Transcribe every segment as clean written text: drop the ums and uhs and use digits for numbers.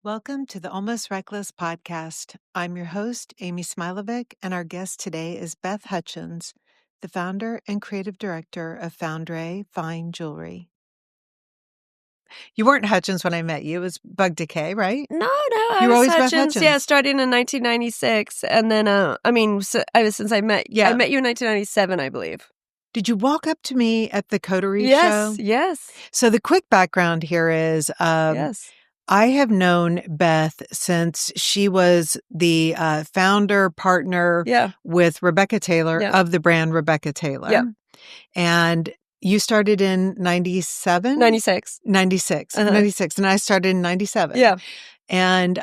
Welcome to the Almost Reckless podcast. I'm your host, Amy Smilovic, and our guest today is Beth Hutchens, the founder and creative director of FoundRae Fine Jewelry. You weren't Hutchens when I met you. It was Bug Decay, right? No, You were I was always Beth Hutchens. Hutchens. Yeah, starting in 1996, and then I met you in 1997, I believe. Did you walk up to me at the Coterie show? Yes. So the quick background here is, Yes. I have known Beth since she was the founder partner with Rebecca Taylor of the brand Rebecca Taylor. Yeah. And you started in 97? 96. 96. 96. And I started in 97. Yeah. And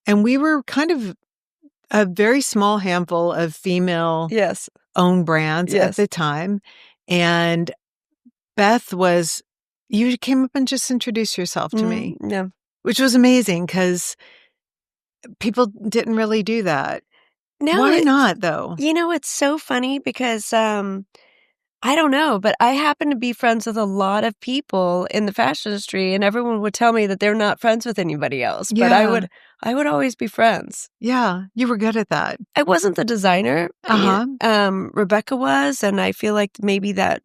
we were kind of a very small handful of female owned brands at the time. And Beth you came up and just introduced yourself to me. Yeah. Which was amazing because people didn't really do that. No, Why not, though? You know, it's so funny because I don't know, but I happen to be friends with a lot of people in the fashion industry, and everyone would tell me that they're not friends with anybody else. Yeah. But I would always be friends. Yeah, you were good at that. I wasn't the designer. Rebecca was, and I feel like maybe that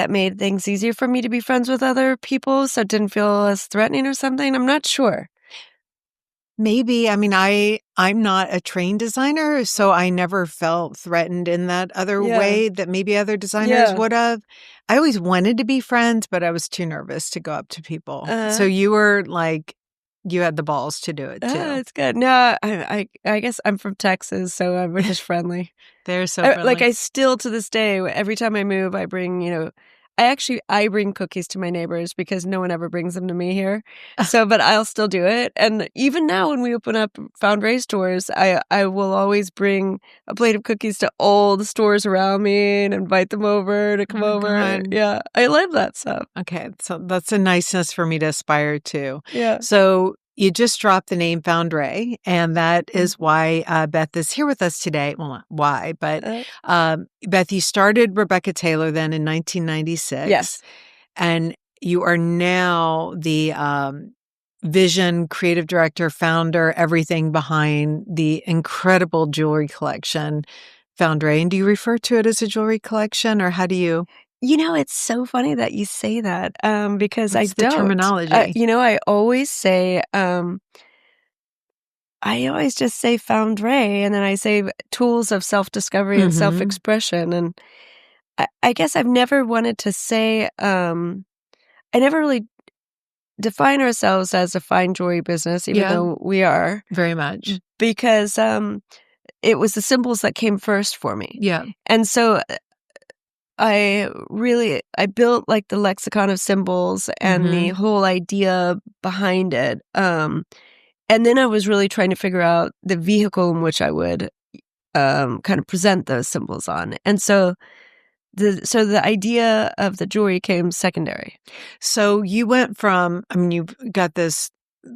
made things easier for me to be friends with other people, so it didn't feel as threatening or something. I'm not sure. Maybe. I mean, I'm not a trained designer, so I never felt threatened in that other way that maybe other designers would have. I always wanted to be friends, but I was too nervous to go up to people. So you were like, you had the balls to do it too. It's good. No, I guess I'm from Texas, so we're just friendly. They're so friendly. Like I still to this day, every time I move, I bring, I bring cookies to my neighbors because no one ever brings them to me here. So, but I'll still do it. And even now when we open up FoundRae stores, I will always bring a plate of cookies to all the stores around me and invite them over to come over. God. Yeah, I love that stuff. Okay, so that's a niceness for me to aspire to. Yeah. So you just dropped the name FoundRae, and that is why Beth is here with us today. Well, not why, but Beth, you started Rebecca Taylor then in 1996. Yes. And you are now the vision, creative director, founder, everything behind the incredible jewelry collection, FoundRae. And do you refer to it as a jewelry collection, or how do you? It's so funny that you say that because What's the terminology? I always say, I always just say FoundRae, and then I say tools of self-discovery and self-expression. And I guess I've never wanted to say, I never really define ourselves as a fine jewelry business, even though we are. Very much. Because it was the symbols that came first for me. Yeah. And so I built like the lexicon of symbols and the whole idea behind it. And then I was really trying to figure out the vehicle in which I would kind of present those symbols on. And so the idea of the jewelry came secondary. So you went from, you've got this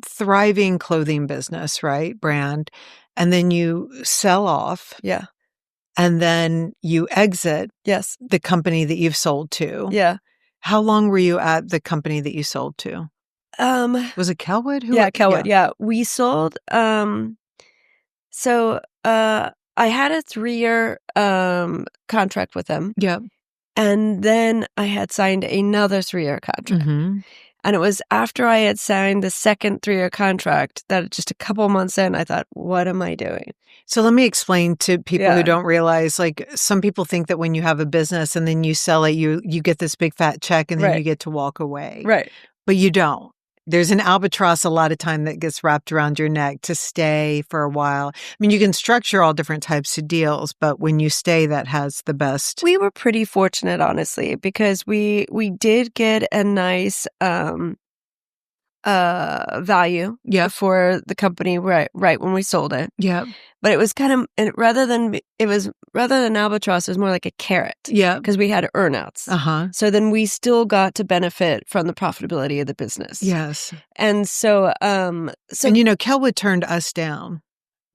thriving clothing business, right? Brand. And then you sell off. Yeah. And then you exit the company that you've sold to. Yeah. How long were you at the company that you sold to? Was it Kelwood? Kelwood. Yeah. We sold. So I had a 3-year contract with them. Yeah. And then I had signed another 3-year contract. And it was after I had signed the second 3-year contract that just a couple months in, I thought, what am I doing? So let me explain to people who don't realize, like, some people think that when you have a business and then you sell it, you get this big fat check and then you get to walk away. Right. But you don't. There's an albatross a lot of time that gets wrapped around your neck to stay for a while. You can structure all different types of deals, but when you stay, that has the best. We were pretty fortunate, honestly, because we did get a nice value for the company right when we sold it. Yeah. But it was kind of, rather than albatross, it was more like a carrot. Yeah. Because we had earnouts. So then we still got to benefit from the profitability of the business. Yes. And so, and Kelwood turned us down.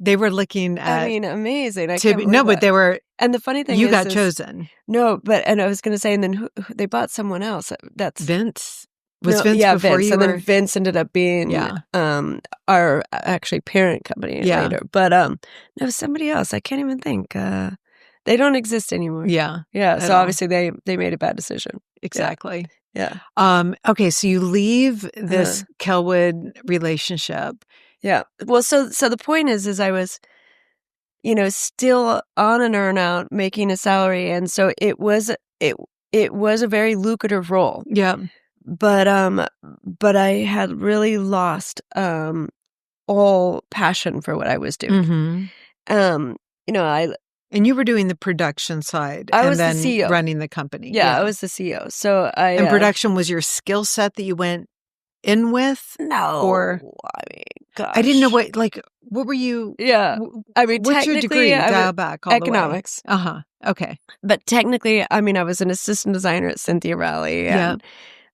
They were looking at. Amazing. But they were. And the funny thing you got chosen. No, and I was going to say, and then they bought someone else. That's Vince. Was Vince before Vince, you and were... then Vince ended up being our actually parent company later. But no, somebody else. I can't even think. They don't exist anymore. Yeah. So obviously they made a bad decision. Exactly. Yeah. Okay, so you leave this Kelwood relationship. Yeah. Well, so the point is I was, still on an earnout, making a salary, and so it was a very lucrative role. Yeah. But I had really lost all passion for what I was doing. Mm-hmm. And you were doing the production side, I and was then the CEO. Running the company. Yeah, I was the CEO. So and production was your skill set that you went in with? No, or I mean, gosh, I didn't know what were you? Yeah, I mean, what's your degree? Dial back all economics. The way. Okay, but technically, I mean, I was an assistant designer at Cynthia Rowley, and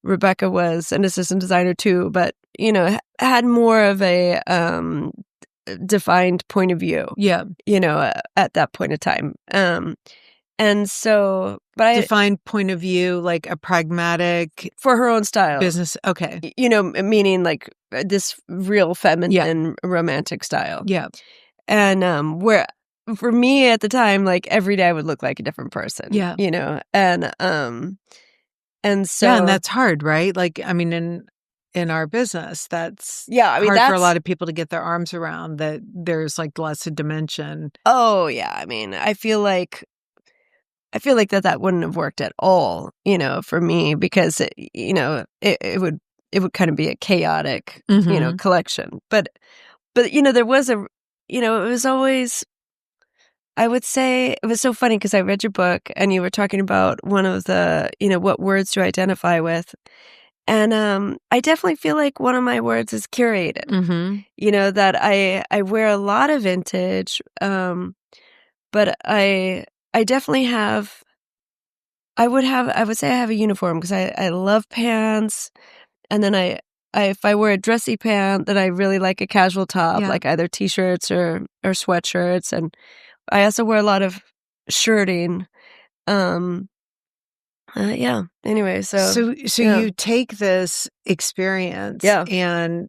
Rebecca was an assistant designer too, but had more of a defined point of view. Yeah, at that point of time. And so, but defined point of view, like a pragmatic for her own style business. Okay, meaning like this real feminine romantic style. Yeah, and where for me at the time, like every day I would look like a different person. Yeah, and so and that's hard, right? Like, I mean, in our business, that's hard for a lot of people to get their arms around, that there's like lots of dimension. Oh yeah, I mean, I feel like that wouldn't have worked at all, for me, because it would kind of be a chaotic, collection. But there was it was always, I would say, it was so funny because I read your book and you were talking about one of the, what words to identify with. And I definitely feel like one of my words is curated. Mm-hmm. That I wear a lot of vintage, but I definitely have. I would say I have a uniform because I love pants, and then if I wear a dressy pant, then I really like a casual top, like either t-shirts or sweatshirts, and I also wear a lot of shirting. Anyway, so you take this experience, and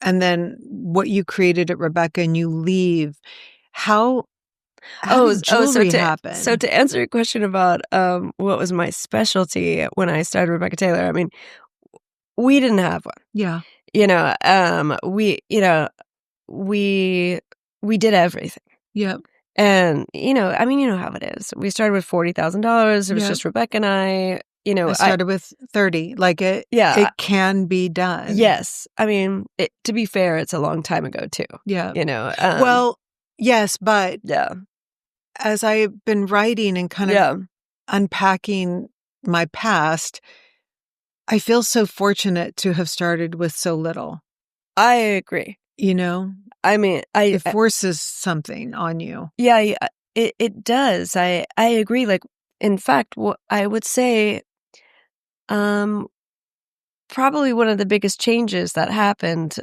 then what you created at Rebecca, and you leave. How did jewelry happen? So to answer your question about what was my specialty when I started Rebecca Taylor, I mean, we didn't have one. Yeah. We did everything. Yep. And, I mean, how it is. We started with $40,000. It was just Rebecca and I. I started with 30. Like it can be done. Yes. I mean, to be fair, it's a long time ago too. Yeah. Well, yes, but as I've been writing and kind of unpacking my past, I feel so fortunate to have started with so little. I agree. I mean, it forces something on you. Yeah, it does. I agree. Like, in fact, what I would say, probably one of the biggest changes that happened,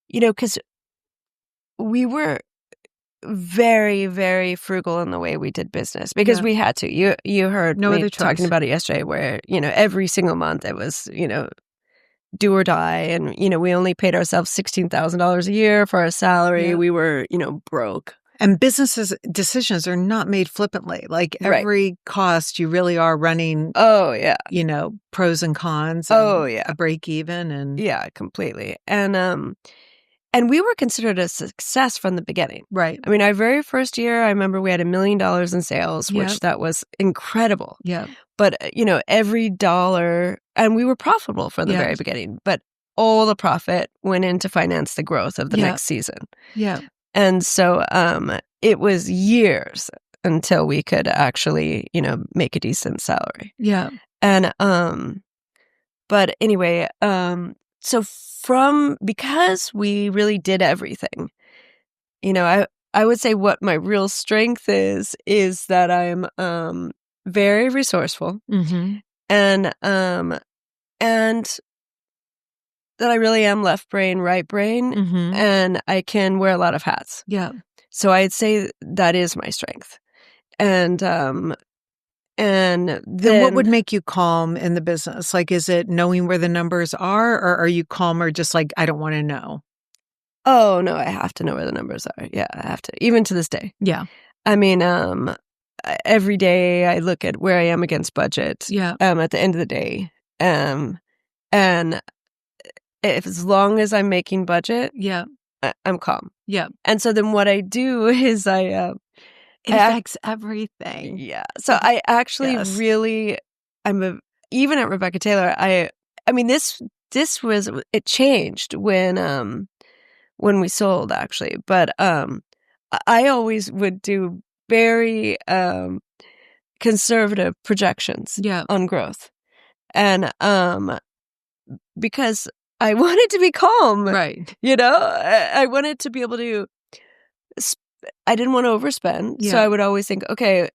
because we were very, very frugal in the way we did business because we had to. You heard me talking about it yesterday, where every single month it was do or die, and we only paid ourselves $16,000 a year for our salary. We were broke. And businesses decisions are not made flippantly. Like every cost, you really are running. Oh yeah, pros and cons. And a break even, and completely. And we were considered a success from the beginning. Right. I mean, our very first year, I remember we had $1 million in sales, which that was incredible. Yeah. But, every dollar, and we were profitable from the very beginning, but all the profit went in to finance the growth of the next season. Yeah. And so it was years until we could actually, make a decent salary. Yeah. And, but anyway, so because we really did everything, I would say what my real strength is that I'm very resourceful, and that I really am left brain, right brain, and I can wear a lot of hats. Yeah. So I'd say that is my strength. And And then what would make you calm in the business? Like, is it knowing where the numbers are, or are you calmer just like, I don't want to know? Oh, no, I have to know where the numbers are. Yeah, I have to, even to this day. Yeah. I mean, every day I look at where I am against budget. Yeah. At the end of the day. And if as long as I'm making budget, yeah, I'm calm. Yeah. And so then what I do is it affects everything. Yeah. So I actually really, even at Rebecca Taylor, I mean, this was, it changed when we sold actually, but I always would do very conservative projections on growth. And because I wanted to be calm. Right. You know, I wanted to be able to, I didn't want to overspend. So I would always think, okay,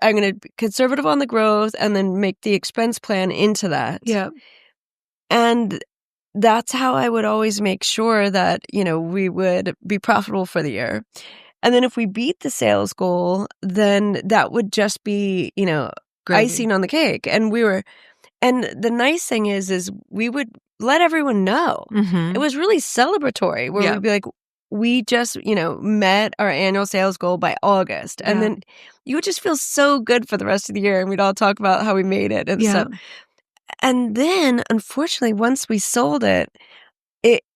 I'm going to be conservative on the growth and then make the expense plan into that. Yeah. And that's how I would always make sure that, you know, we would be profitable for the year. And then if we beat the sales goal, then that would just be, you know, icing on the cake. And the nice thing is we would let everyone know. Mm-hmm. It was really celebratory where we'd be like, we just, you know, met our annual sales goal by August. And then you would just feel so good for the rest of the year. And we'd all talk about how we made it. And so, and then unfortunately, once we sold it,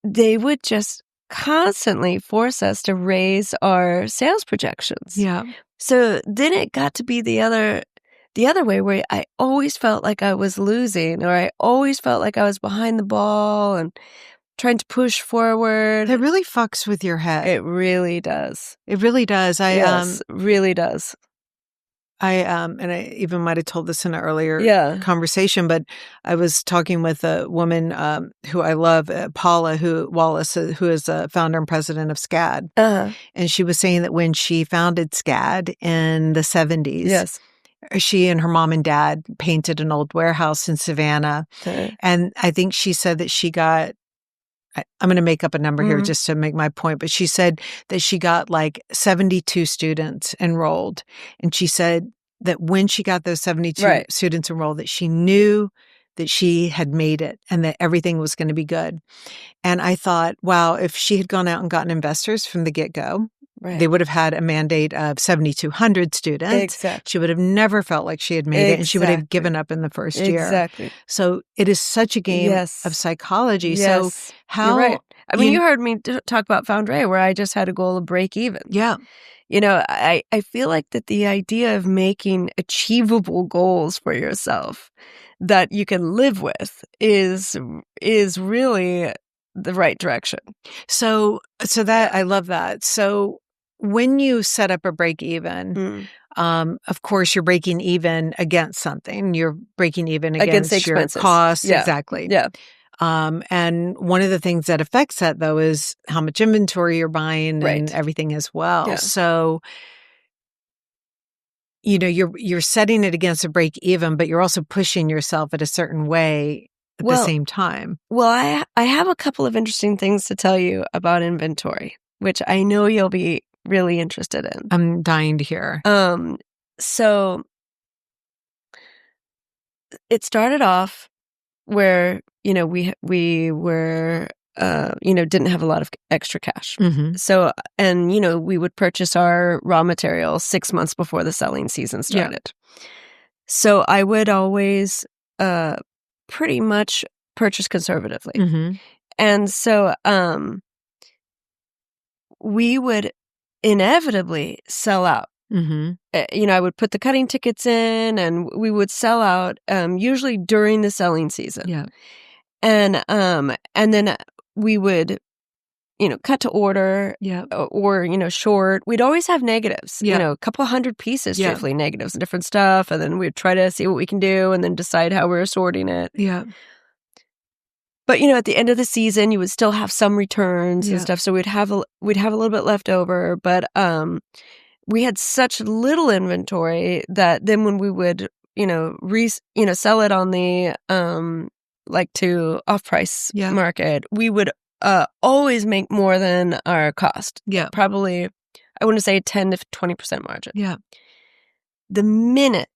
they would just constantly force us to raise our sales projections. Yeah. So then it got to be the other way where I always felt like I was losing, or I always felt like I was behind the ball and trying to push forward. It really fucks with your head. It really does. It really does. Yes, really does. And I even might have told this in an earlier conversation, but I was talking with a woman who I love, Paula Wallace, who is the founder and president of SCAD. And she was saying that when she founded SCAD in the 70s, she and her mom and dad painted an old warehouse in Savannah. And I think she said that she got, I'm going to make up a number here just to make my point, but she said that she got like 72 students enrolled. And she said that when she got those 72 students enrolled, that she knew that she had made it and that everything was going to be good. And I thought, wow, if she had gone out and gotten investors from the get-go, they would have had a mandate of 7,200 students. Exactly. She would have never felt like she had made it, and she would have given up in the first year. Exactly. So it is such a game of psychology. Yes. So how? You're right. I mean, you heard me talk about FoundRae, where I just had a goal of break even. Yeah. You know, I feel like that the idea of making achievable goals for yourself that you can live with is really the right direction. So that I love that. So when you set up a break even, of course, you're breaking even against something. You're breaking even against your costs. Yeah. Exactly. Yeah. And one of the things that affects that, though, is how much inventory you're buying and everything as well. Yeah. So, you know, you're setting it against a break even, but you're also pushing yourself at a certain way at the same time. Well, I have a couple of interesting things to tell you about inventory, which I know you'll be really interested in. I'm dying to hear. So it started off where, you know, we were, you know, didn't have a lot of extra cash. Mm-hmm. So, and, you know, we would purchase our raw materials 6 months before the selling season started. Yeah. So I would always pretty much purchase conservatively. Mm-hmm. And so we would inevitably sell out. Mm-hmm. You know, I would put the cutting tickets in and we would sell out usually during the selling season. Yeah. And then we would, you know, cut to order or, you know, short. We'd always have negatives, you know, a couple hundred pieces, truthfully, negatives and different stuff. And then we'd try to see what we can do and then decide how we're sorting it. Yeah. But, you know, at the end of the season, you would still have some returns and stuff. So we'd have a little bit left over. But we had such little inventory that then when we would, you know, sell it on the like to off-price market, we would always make more than our cost. Yeah. Probably, I want to say 10 to 20% margin. Yeah. the minute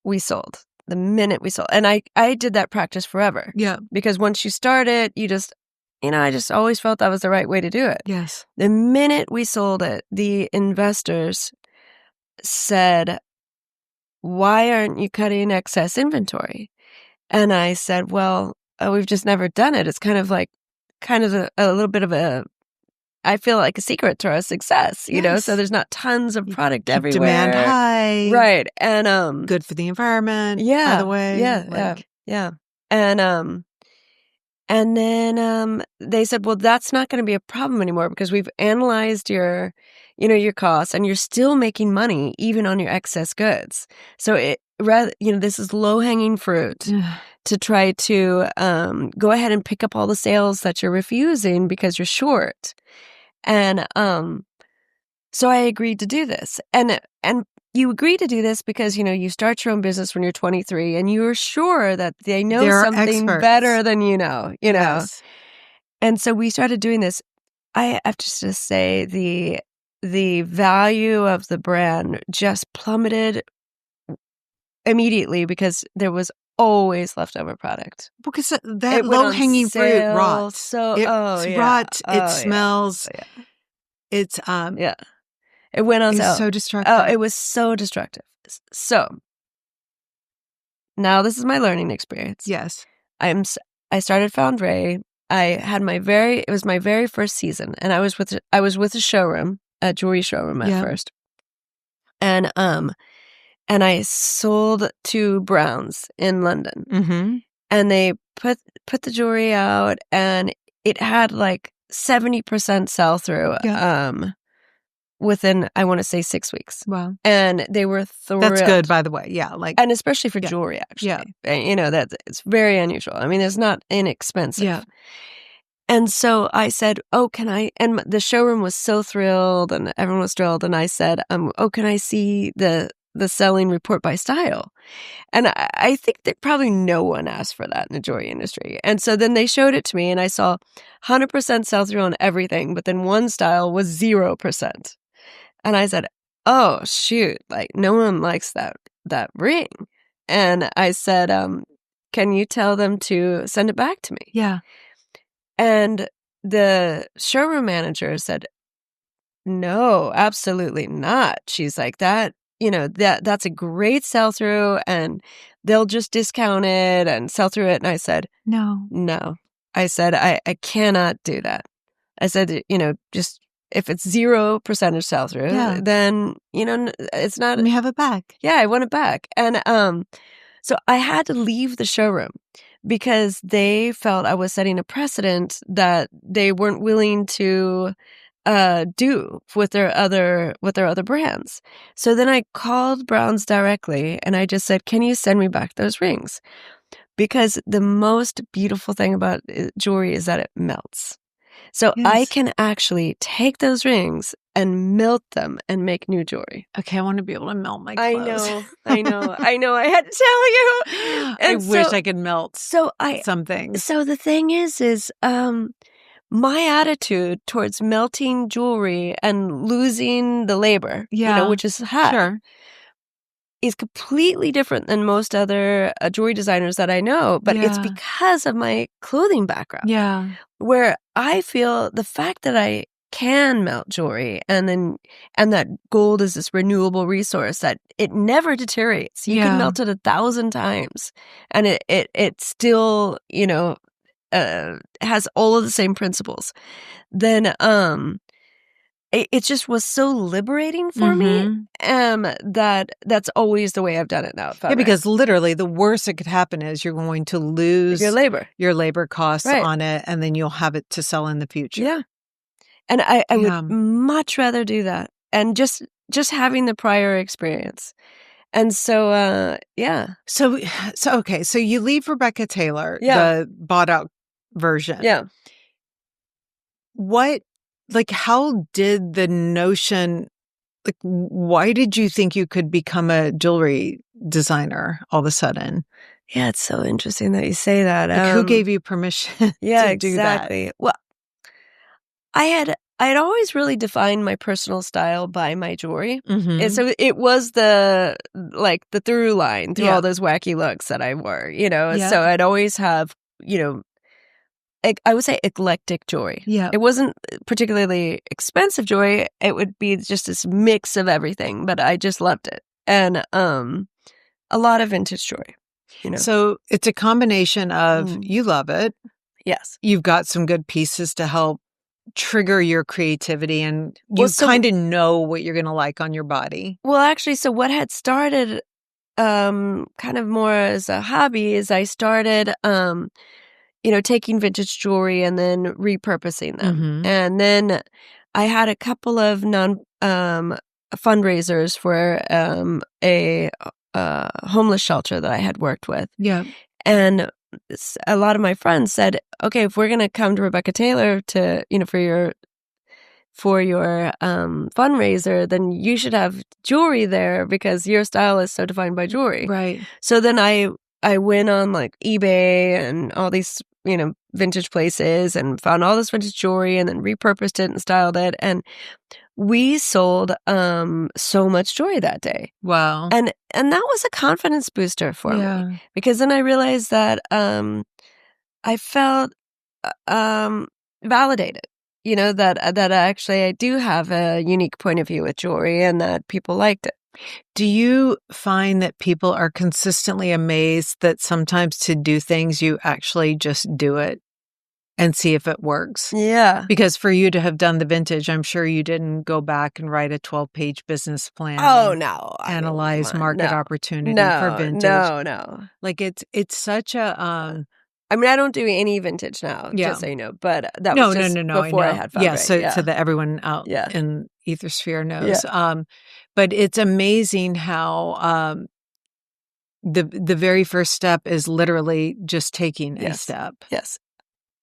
we sold, and I did that practice forever. Yeah. Because once you start it, you just, I just always felt that was the right way to do it. Yes. The minute we sold it, the investors said, why aren't you cutting excess inventory? And I said, well, we've just never done it. It's kind of a little bit of I feel like a secret to our success, you know? So there's not tons of product everywhere. Demand high. Right. And good for the environment, yeah, by the way. Yeah. And then they said, well, that's not going to be a problem anymore because we've analyzed your costs and you're still making money even on your excess goods. So this is low-hanging fruit to try to go ahead and pick up all the sales that you're refusing because you're short. And so I agreed to do this. And you agree to do this because, you start your own business when you're 23 and you're sure that they know something better than you know. Yes. And so we started doing this. I have to just say the value of the brand just plummeted immediately because there was always leftover product. Because that low-hanging fruit rots. So it rots. It smells. Yeah. It's It went on sale. So destructive. Oh, it was so destructive. So now this is my learning experience. Yes. I started FoundRae. It was my very first season, and I was with a showroom, a jewelry showroom at first. And I sold to Browns in London. Mm-hmm. And they put the jewelry out, and it had like 70% sell through. Within, I want to say 6 weeks. Wow. And they were thrilled. That's good, by the way. Yeah. And especially for jewelry, actually. Yeah. That it's very unusual. I mean, it's not inexpensive. Yeah. And so I said, oh, can I, and the showroom was so thrilled and everyone was thrilled. And I said, oh, can I see the selling report by style? And I think that probably no one asked for that in the jewelry industry. And so then they showed it to me and I saw 100% sell through on everything, but then one style was 0%. And I said, oh, shoot, like no one likes that ring. And I said, can you tell them to send it back to me? Yeah. And the showroom manager said, no, absolutely not. She's like, that's a great sell through and they'll just discount it and sell through it. And I said, no. I said, I cannot do that. I said, just if it's 0% sell through, then, it's not. Let me have it back. Yeah, I want it back. And so I had to leave the showroom because they felt I was setting a precedent that they weren't willing to do with their other brands. So then I called Browns directly and I just said, can you send me back those rings? Because the most beautiful thing about jewelry is that it melts. So I can actually take those rings and melt them and make new jewelry. Okay, I want to be able to melt my clothes. I know. I had to tell you. And I wish I could melt some things. So the thing is my attitude towards melting jewelry and losing the labor, which is hard, is completely different than most other jewelry designers that I know. But it's because of my clothing background. Yeah. Where I feel the fact that I can melt jewelry and that gold is this renewable resource that it never deteriorates. You can melt it 1,000 times and it still, has all of the same principles. Then it just was so liberating for me that's always the way I've done it now. Yeah, because literally the worst that could happen is you're going to lose your labor costs on it, and then you'll have it to sell in the future. Yeah. And I would much rather do that. And just having the prior experience. And so, So okay. So you leave Rebecca Taylor, the bought out version. Yeah. How did the notion, why did you think you could become a jewelry designer all of a sudden? Yeah, it's so interesting that you say that. Who gave you permission to do that? Well, I I'd always really defined my personal style by my jewelry. And so it was the through line through all those wacky looks that I wore, So I'd always have, I would say eclectic jewelry. Yeah. It wasn't particularly expensive jewelry. It would be just this mix of everything, but I just loved it. And a lot of vintage jewelry. So it's a combination of you love it. Yes. You've got some good pieces to help trigger your creativity, and you kind of know what you're going to like on your body. Well, actually, so what had started kind of more as a hobby is I started taking vintage jewelry and then repurposing them. And then I had a couple of fundraisers for a homeless shelter that I had worked with. Yeah. And a lot of my friends said, okay, if we're going to come to Rebecca Taylor to, for your fundraiser, then you should have jewelry there because your style is so defined by jewelry. Right. So then I went on like eBay and all these, vintage places and found all this vintage jewelry and then repurposed it and styled it. And we sold so much jewelry that day. Wow. And that was a confidence booster for me because then I realized that I felt validated, that actually I do have a unique point of view with jewelry and that people liked it. Do you find that people are consistently amazed that sometimes to do things, you actually just do it and see if it works? Yeah. Because for you to have done the vintage, I'm sure you didn't go back and write a 12-page business plan. Oh, no. Analyze market opportunity for vintage. No. Like it's such a... I mean, I don't do any vintage now, just so you know, but that was just before I had FoundRae. So that everyone out in Ethersphere knows. But it's amazing how the very first step is literally just taking a step. Yes.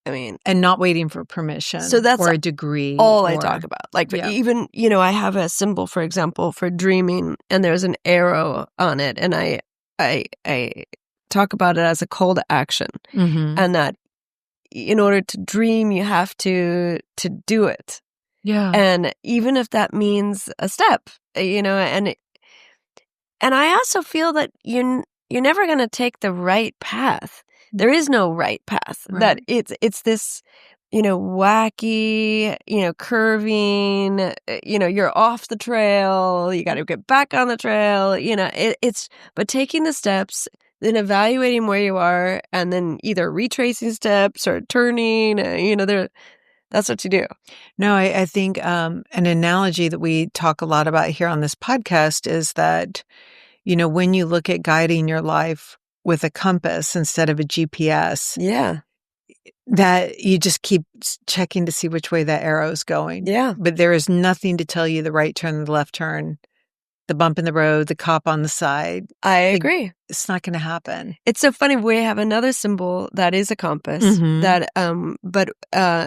I mean, and not waiting for permission or a degree. All I talk about. Like even, I have a symbol, for example, for dreaming, and there's an arrow on it, and I talk about it as a call to action, and that in order to dream, you have to do it. Yeah. And even if that means a step, and I also feel that you're never going to take the right path. There is no right path. Right. That it's this, wacky, curving, you're off the trail, you got to get back on the trail, but taking the steps, then evaluating where you are, and then either retracing steps or turning, that's what you do. No, I think an analogy that we talk a lot about here on this podcast is that, when you look at guiding your life with a compass instead of a GPS, that you just keep checking to see which way that arrow is going. Yeah. But there is nothing to tell you the right turn, the left turn, the bump in the road, the cop on the side. I agree. It's not going to happen. It's so funny. We have another symbol that is a compass that, but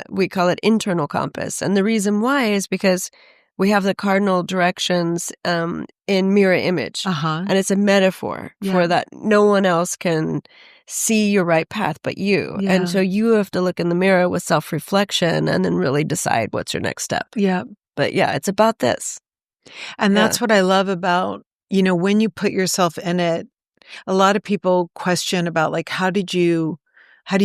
we call it internal compass. And the reason why is because we have the cardinal directions in mirror image. And it's a metaphor for that no one else can see your right path but you. Yeah. And so you have to look in the mirror with self-reflection and then really decide what's your next step. Yeah. But it's about this. And that's what I love about, when you put yourself in it, a lot of people question about like, how do you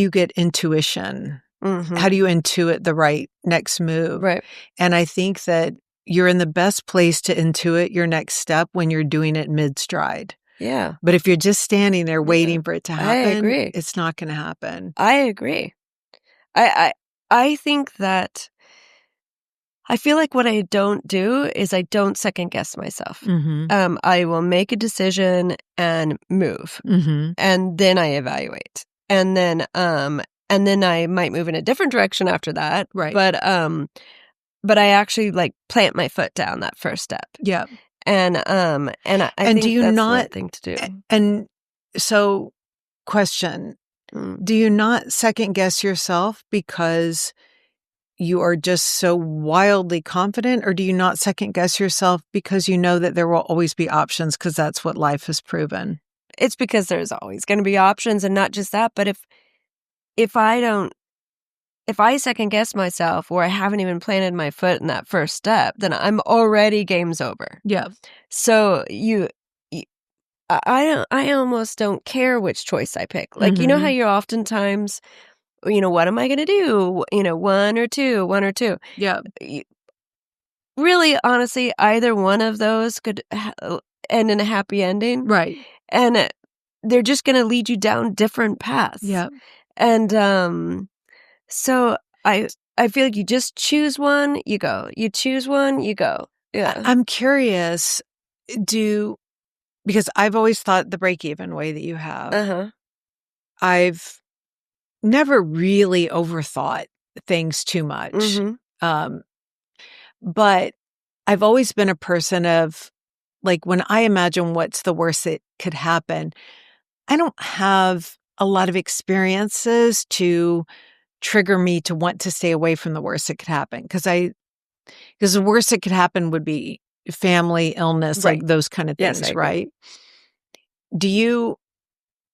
get intuition? How do you intuit the right next move? Right. And I think that you're in the best place to intuit your next step when you're doing it mid-stride. Yeah. But if you're just standing there waiting for it to happen, I agree. It's not going to happen. I agree. I think that I feel like what I don't do is I don't second guess myself. I will make a decision and move, and then I evaluate, and then I might move in a different direction after that. Right. But I actually like plant my foot down that first step. Yeah. And I think do you that's not, the right thing to do. And so, question: do you not second guess yourself because you are just so wildly confident, or do you not second guess yourself because you know that there will always be options because that's what life has proven? It's because there's always going to be options, and not just that, but if I don't if I second guess myself or I haven't even planted my foot in that first step, then I'm already game's over. Yeah. So I almost don't care which choice I pick. Like, you know how you're oftentimes, what am I going to do? One or two. Yeah. Really, honestly, either one of those could end in a happy ending. Right. And they're just going to lead you down different paths. Yeah. And so I feel like you just choose one, you go. You choose one, you go. Yeah. I'm curious, because I've always thought the break-even way that you have, I've never really overthought things too much. But I've always been a person of, like, when I imagine what's the worst that could happen, I don't have a lot of experiences to trigger me to want to stay away from the worst that could happen. Because the worst that could happen would be family, illness, Right. like those kind of Yes, things, I agree. right?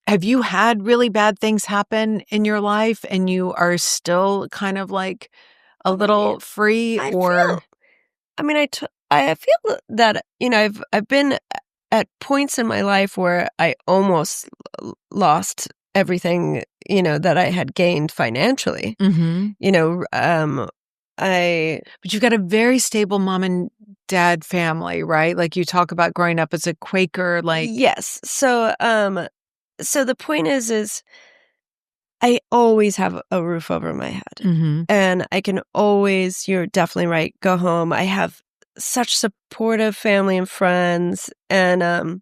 Have you had really bad things happen in your life and you are still kind of like a little free? I feel that, I've been at points in my life where I almost lost everything, that I had gained financially. But you've got a very stable mom and dad family, right? Like you talk about growing up as a Quaker, like. Yes. So the point is I always have a roof over my head. And I can always, you're definitely right, go home. I have such supportive family and friends. And so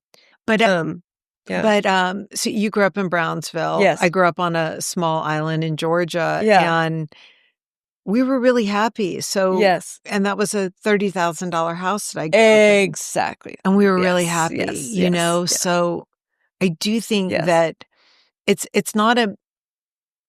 you grew up in Brownsville. Yes. I grew up on a small island in Georgia. Yeah. And we were really happy. So, yes. And that was a $30,000 house that I grew up in. Exactly. And we were really happy, yes. So I do think that it's not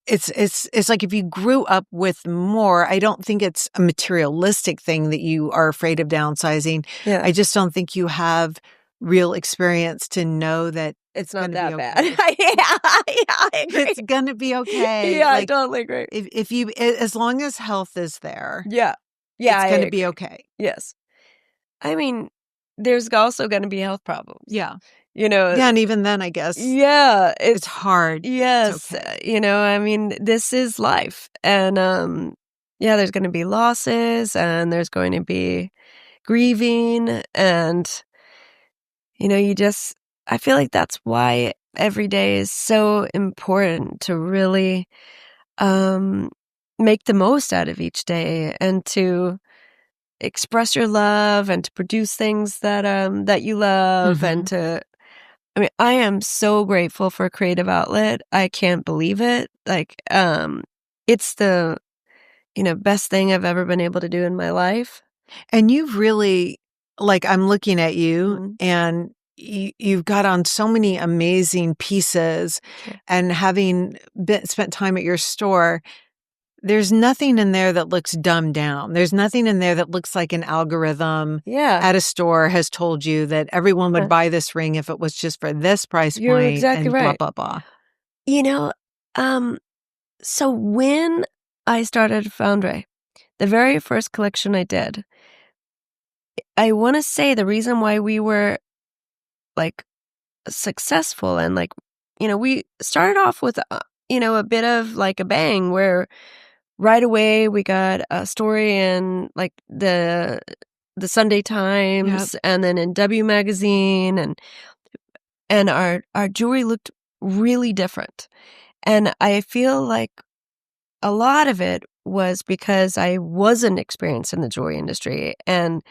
it's like if you grew up with more, I don't think it's a materialistic thing that you are afraid of downsizing. Yeah. I just don't think you have real experience to know that it's not that bad. Okay. I agree. It's going to be okay. Yeah, I totally agree. If you, as long as health is there. Yeah. It's going to be okay. Yes. I mean, there's also going to be health problems. Yeah. Yeah, and even then, I guess. Yeah. It's hard. Yes. It's okay. I mean, this is life. And there's going to be losses and there's going to be grieving. And, I feel like that's why every day is so important to really make the most out of each day and to express your love and to produce things that you love and to. I mean, I am so grateful for a creative outlet. I can't believe it. Like, it's the, best thing I've ever been able to do in my life. And you've really, like, I'm looking at you and you've got on so many amazing pieces and having spent time at your store, there's nothing in there that looks dumbed down. There's nothing in there that looks like an algorithm at a store has told you that everyone would buy this ring if it was just for this price point. You're exactly and right. Blah, blah, blah. So when I started FoundRae, the very first collection I did, I want to say the reason why we were like successful and like, we started off with, a bit of like a bang where right away we got a story in like the Sunday Times and then in W Magazine and our jewelry looked really different. And I feel like a lot of it was because I wasn't experienced in the jewelry industry. And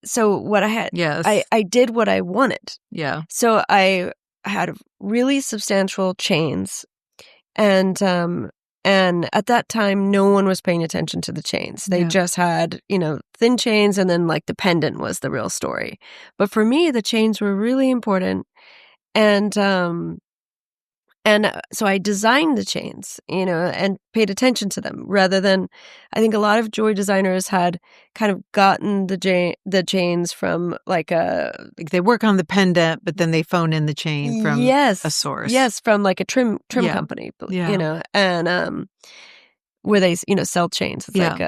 so what I had, I did what I wanted. Yeah. So I had really substantial chains and at that time, no one was paying attention to the chains. They just had, thin chains and then like the pendant was the real story. But for me, the chains were really important. And so I designed the chains, and paid attention to them rather than, I think a lot of jewelry designers had kind of gotten the chains from like they work on the pendant, but then they phone in the chain from a source. Yes, from like a trim company, and where they, sell chains. It's like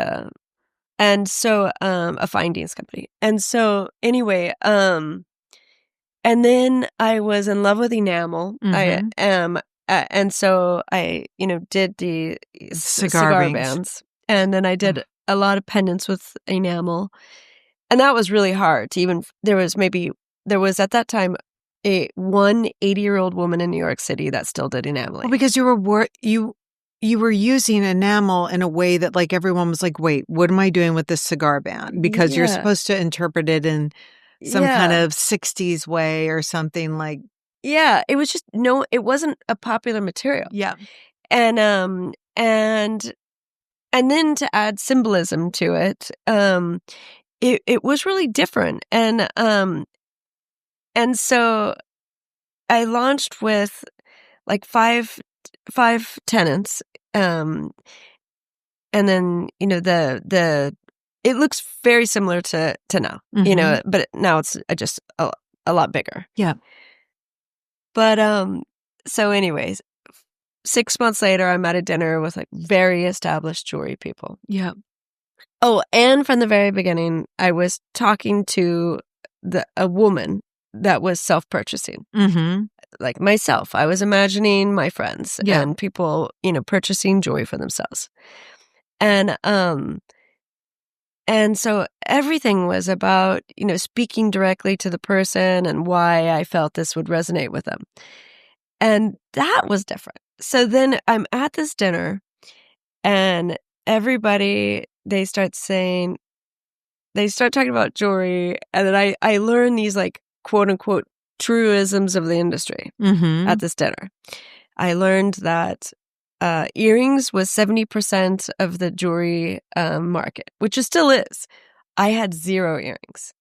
and so, a findings company. And so anyway, and then I was in love with enamel. I am, and so I, did the cigar bands, and then I did a lot of pendants with enamel, and that was really hard to even. There was at that time one 80-year-old woman in New York City that still did enameling. Well, because you were using enamel in a way that like everyone was like, wait, what am I doing with this cigar band? Because you're supposed to interpret it in some kind of 60s way or something like. Yeah, it was just it wasn't a popular material. Yeah. And then to add symbolism to it, it was really different. And so I launched with like five tenants. And then, it looks very similar to now, but now it's just a lot bigger. Yeah. But, so anyways, 6 months later, I'm at a dinner with like very established jewelry people. Yeah. Oh, and from the very beginning, I was talking to a woman that was self-purchasing. Like myself. I was imagining my friends and people, purchasing jewelry for themselves. And so everything was about, speaking directly to the person and why I felt this would resonate with them. And that was different. So then I'm at this dinner and everybody, they start talking about jewelry. And then I learn these like quote unquote truisms of the industry at this dinner. I learned that earrings was 70% of the jewelry market, which it still is. I had 0 earrings,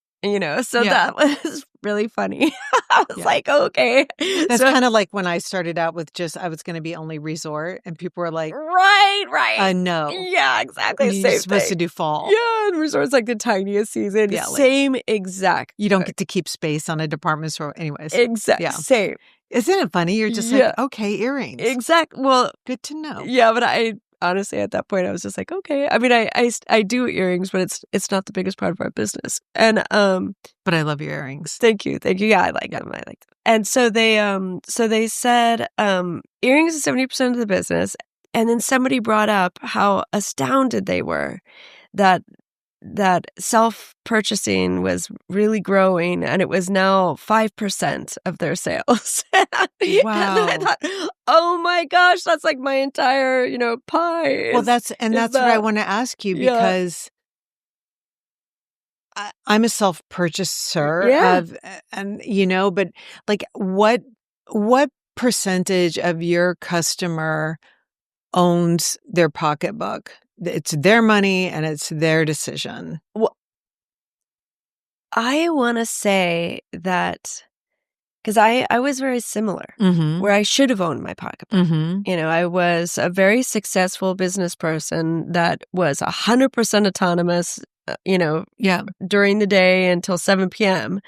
so that was really funny. I was like, okay. That's kind of like when I started out with I was going to be only resort, and people were like, right. No. Yeah, exactly. You're supposed to do fall. Yeah, and resort's like the tiniest season. Yeah, same exact. You don't get to keep space on a department store. Anyways. Exactly. Yeah. Same. Isn't it funny? You're just like, okay, earrings. Exactly. Well, good to know. Yeah, but I honestly at that point I was just like, okay. I mean, I do earrings, but it's not the biggest part of our business. And but I love your earrings. Thank you. Yeah, I like them. And so they said earrings is 70% of the business. And then somebody brought up how astounded they were that self-purchasing was really growing and it was now 5% of their sales. Wow. And I thought, oh my gosh, that's like my entire, pie. Well, that's what I want to ask you because I'm a self-purchaser but like what percentage of your customer owns their pocketbook? It's their money and it's their decision. Well, I want to say that because I was very similar where I should have owned my pocketbook. I was a very successful business person that was 100% autonomous, during the day until 7 p.m.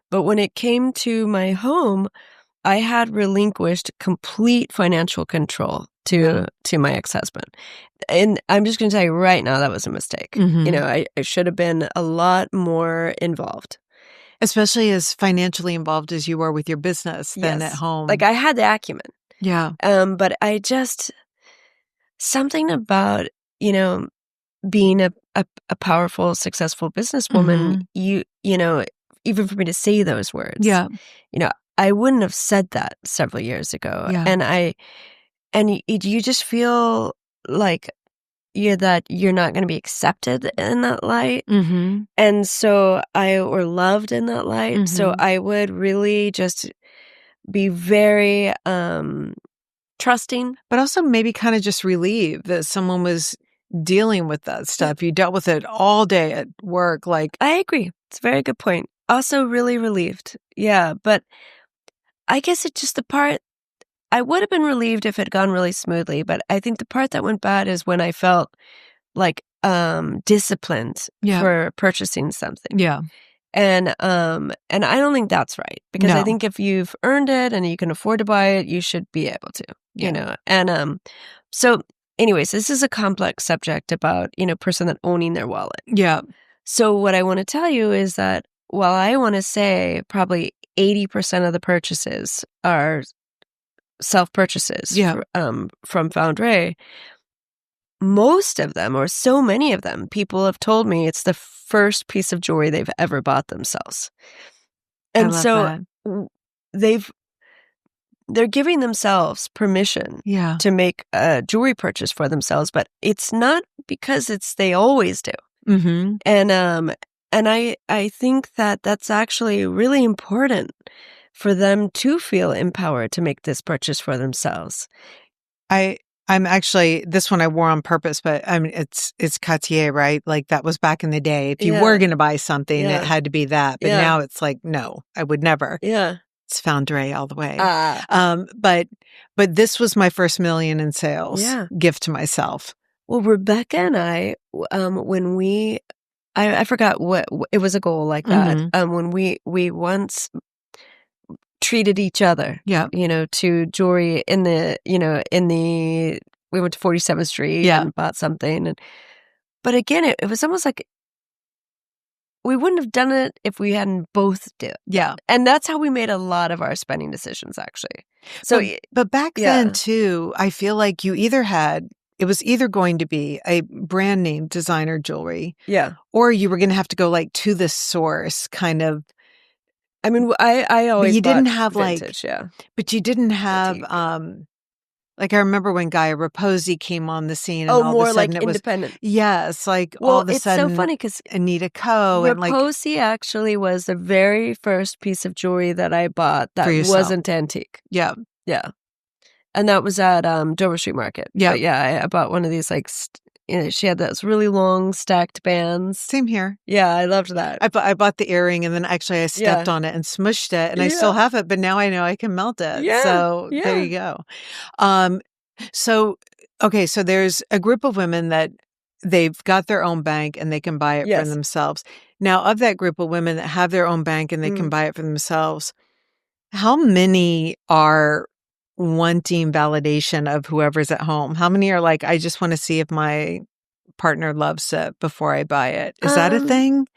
But when it came to my home, I had relinquished complete financial control to my ex-husband. And I'm just going to tell you right now, that was a mistake. I should have been a lot more involved. Especially as financially involved as you were with your business than at home. Like I had the acumen. Yeah. But I just, something about, being a powerful, successful businesswoman, even for me to say those words. Yeah. I wouldn't have said that several years ago. Yeah. And you just feel like that you're not going to be accepted in that light. And so or loved in that light. So I would really just be very trusting. But also maybe kind of just relieved that someone was dealing with that stuff. You dealt with it all day at work. Like I agree. It's a very good point. Also really relieved. Yeah. But I guess it's just the part, I would have been relieved if it had gone really smoothly, but I think the part that went bad is when I felt like disciplined for purchasing something. Yeah. And I don't think that's right because I think if you've earned it and you can afford to buy it, you should be able to, And so anyways, this is a complex subject about, person that owning their wallet. Yeah. So what I want to tell you is that while I want to say probably 80% of the purchases are self-purchases from FoundRae, most of them, or so many of them, people have told me it's the first piece of jewelry they've ever bought themselves. And so they're giving themselves permission to make a jewelry purchase for themselves, but it's not because they always do. Mm-hmm. And I think that that's actually really important for them to feel empowered to make this purchase for themselves. I'm actually, this one I wore on purpose, but I mean, it's Cartier, right? Like that was back in the day. If you were going to buy something, it had to be that. But now it's like, no, I would never. Yeah. It's FoundRae all the way. But this was my first $1 million in sales gift to myself. Well, Rebecca and I, when I forgot what, it was a goal like that. Mm-hmm. When we once treated each other, to jewelry we went to 47th Street and bought something. But again, it was almost like we wouldn't have done it if we hadn't both did it. Yeah. And that's how we made a lot of our spending decisions, actually. So, but back then too, I feel like it was either going to be a brand name designer jewelry. Yeah. Or you were going to have to go like to the source kind of. I mean, I always you didn't have vintage, but you didn't have, like I remember when Gaia Raposi came on the scene and all more of a sudden like it independent. Was, yes, like all of a sudden. It's so funny because Anita Ko and like. Raposi actually was the very first piece of jewelry that I bought that wasn't antique. Yeah. Yeah. And that was at Dover Street Market. Yeah. But I bought one of these she had those really long stacked bands. Same here. Yeah, I loved that. I bought the earring and then actually I stepped on it and smushed it and I still have it, but now I know I can melt it. Yeah. So there you go. So there's a group of women that they've got their own bank and they can buy it for themselves. Now, of that group of women that have their own bank and they can buy it for themselves, how many are wanting validation of whoever's at home? How many are like, I just want to see if my partner loves it before I buy it? Is that a thing?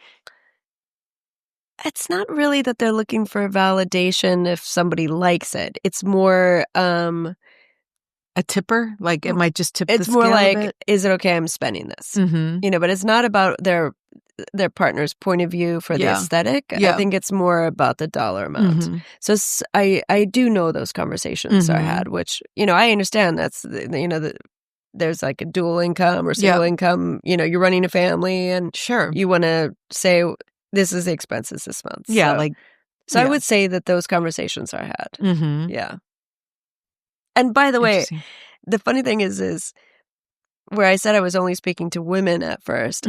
It's not really that they're looking for validation if somebody likes it. It's more a tipper. Like it might just tip the scale. It's more like, is it okay I'm spending this? Mm-hmm. But it's not about their partner's point of view for the aesthetic. I think it's more about the dollar amount. Mm-hmm. So I do know those conversations are had, which, I understand that's, there's like a dual income or single income, you're running a family and you want to say, this is the expenses this month. Yeah. So I would say that those conversations are had. Mm-hmm. Yeah. And by the way, the funny thing is where I said I was only speaking to women at first,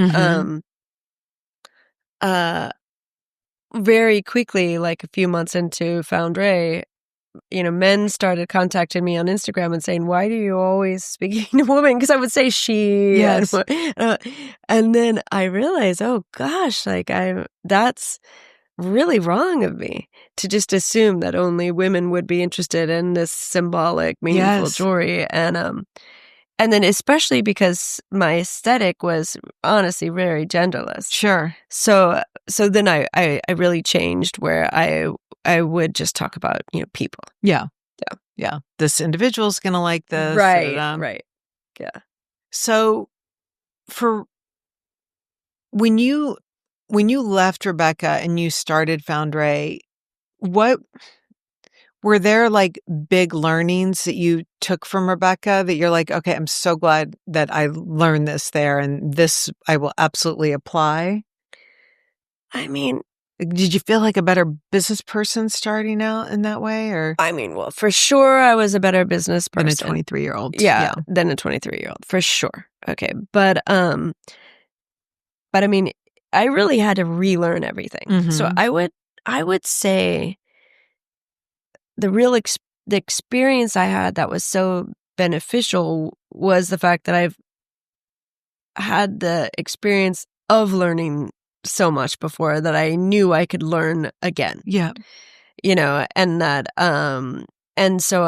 very quickly, like a few months into FoundRae, men started contacting me on Instagram and saying, why do you always speaking to women? Because I would say she. Yes. And then I realized, oh gosh, that's really wrong of me to just assume that only women would be interested in this symbolic, meaningful jewelry. And then especially because my aesthetic was honestly very genderless. Sure. So then I really changed where I would just talk about, people. Yeah. Yeah. Yeah. This individual's going to like this. Right. Right. Yeah. So when you left Rebecca and you started FoundRae, what were there like big learnings that you took from Rebecca that you're like, okay, I'm so glad that I learned this there and this I will absolutely apply? I mean, did you feel like a better business person starting out in that way? Or I mean, well, for sure I was a better business person. Than a 23-year-old. Yeah, than a 23-year-old, for sure. Okay. But I mean, I really had to relearn everything. Mm-hmm. So I would say the experience I had that was so beneficial was the fact that I've had the experience of learning so much before that I knew I could learn again. Yeah. And that and so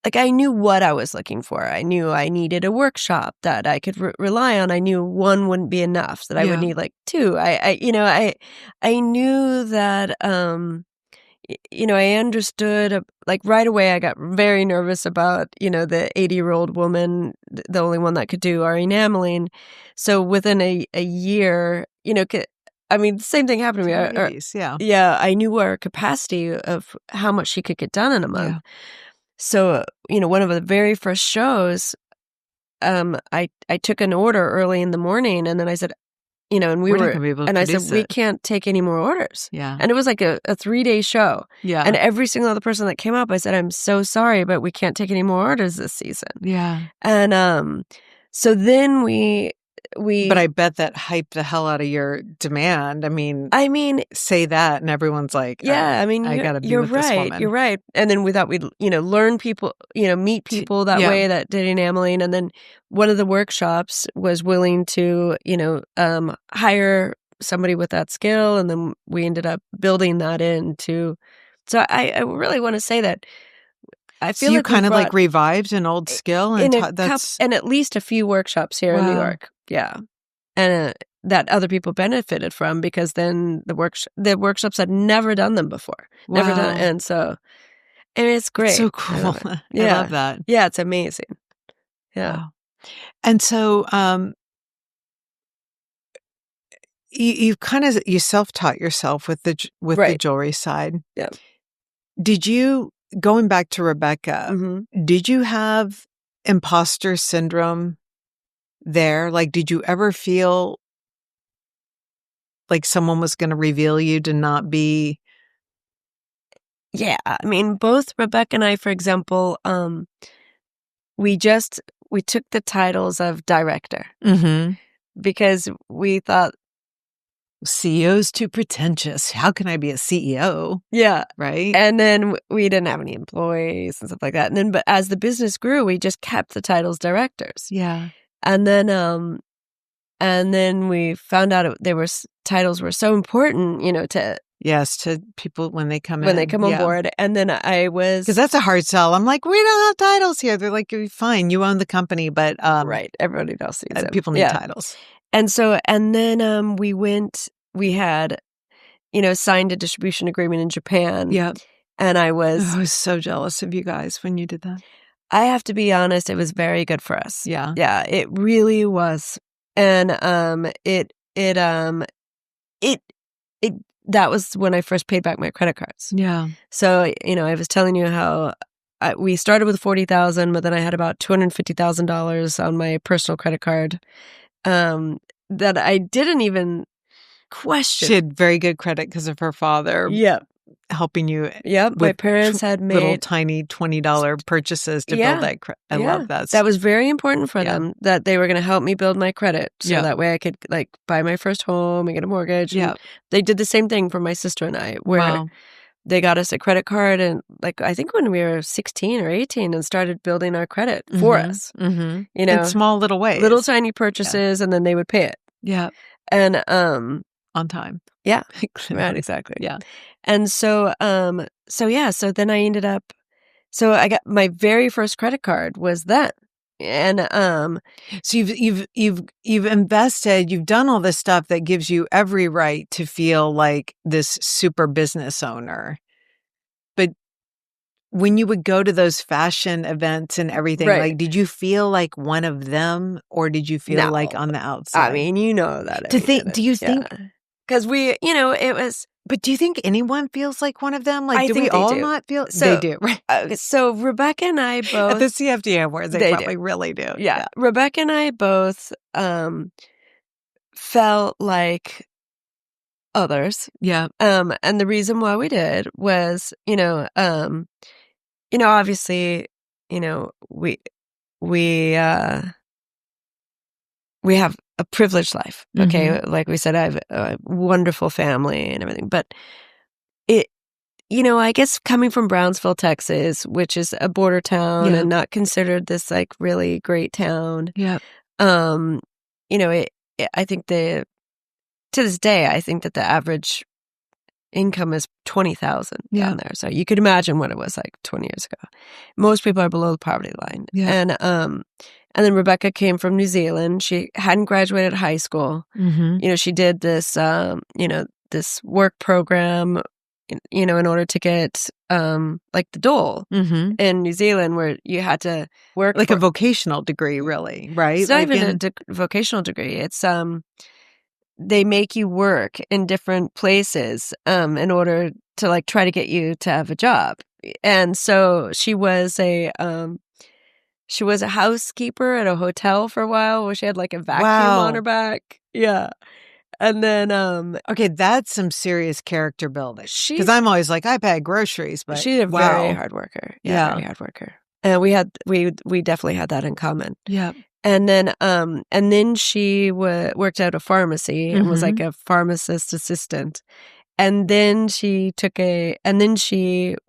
like I knew what I was looking for. I knew I needed a workshop that I could rely on. I knew one wouldn't be enough, that I would need like two. I knew that, I understood, like right away I got very nervous about, the 80-year-old woman, the only one that could do our enameling. So within a year, the same thing happened to me. Yeah, I knew our capacity of how much she could get done in a month. Yeah. So, one of the very first shows, I took an order early in the morning, and then I said, and I said, we can't take any more orders. Yeah. And it was like a 3-day show. Yeah. And every single other person that came up, I said, I'm so sorry, but we can't take any more orders this season. Yeah. And so then but I bet that hyped the hell out of your demand. I mean, say that and everyone's like, yeah, I gotta be with this woman. You're right. And then we thought we'd, learn people, meet people that way that did enameling. And then one of the workshops was willing to, hire somebody with that skill. And then we ended up building that into, so I really want to say that I feel so you kind of like revived an old skill and and at least a few workshops here in New York. Yeah. And that other people benefited from, because then the workshops had never done them before. Never done it. And so, it's great. It's so cool. I love that. Yeah, it's amazing. Yeah. Wow. And so you self-taught yourself with the jewelry side. Yeah. Did you, going back to Rebecca, did you have imposter syndrome there? Like, did you ever feel like someone was going to reveal you to not be? Yeah. Both Rebecca and I, for example, we took the titles of director because we thought, CEO's too pretentious. How can I be a CEO? Yeah. Right. And then we didn't have any employees and stuff like that. And then, but as the business grew, we just kept the titles directors. Yeah. And then we found out titles were so important, to people when they come on board. And then because that's a hard sell. I'm like, we don't have titles here. They're like, fine, you own the company, but right, everybody else sees people need titles. And so, and then we had, signed a distribution agreement in Japan. Yeah. And I was so jealous of you guys when you did that. I have to be honest, it was very good for us. Yeah. Yeah, it really was. And that was when I first paid back my credit cards. Yeah. So, I was telling you how we started with $40,000, but then I had about $250,000 on my personal credit card. That I didn't even question. She had very good credit because of her father. Yeah. Helping you. Yep. My parents had made little tiny $20 purchases to build that credit. I love that. That was very important for them, that they were going to help me build my credit. So that way I could buy my first home and get a mortgage. Yeah. They did the same thing for my sister and I, where they got us a credit card, and I think when we were 16 or 18, and started building our credit for us. Mm-hmm. In small little ways. Little tiny purchases, and then they would pay it. Yeah. And on time. Yeah. Right, exactly. Yeah. And so then I ended up, so I got my very first credit card was then. And so you've invested, you've done all this stuff that gives you every right to feel like this super business owner. But when you would go to those fashion events and everything, did you feel like one of them, or did you feel like on the outside? That. Do you think? Because it was. But do you think anyone feels like one of them? Do we all not feel? So, they do, right? So Rebecca and I both at the CFDA Awards, they probably really do. Yeah, Rebecca and I both felt like others. Yeah. And the reason why we did was, obviously, we have a privileged life. Okay. Mm-hmm. Like we said, I have a wonderful family and everything, but I guess coming from Brownsville, Texas, which is a border town and not considered this really great town. Yeah. I think to this day, I think that the average income is $20,000 down there. So you could imagine what it was like 20 years ago. Most people are below the poverty line. Yeah. And then Rebecca came from New Zealand. She hadn't graduated high school. Mm-hmm. She did this, this work program, in order to get, like the dole in New Zealand, where you had to work like a vocational degree, really, right? It's not even a vocational degree. It's they make you work in different places in order to like try to get you to have a job. And so she was a housekeeper at a hotel for a while, where she had like a vacuum on her back. Yeah. And then okay, that's some serious character building. Because I'm always like, I bag groceries, but she's a very hard worker. Yeah, very hard worker. And we definitely had that in common. Yeah. And then she worked at a pharmacy and was like a pharmacist assistant. And then she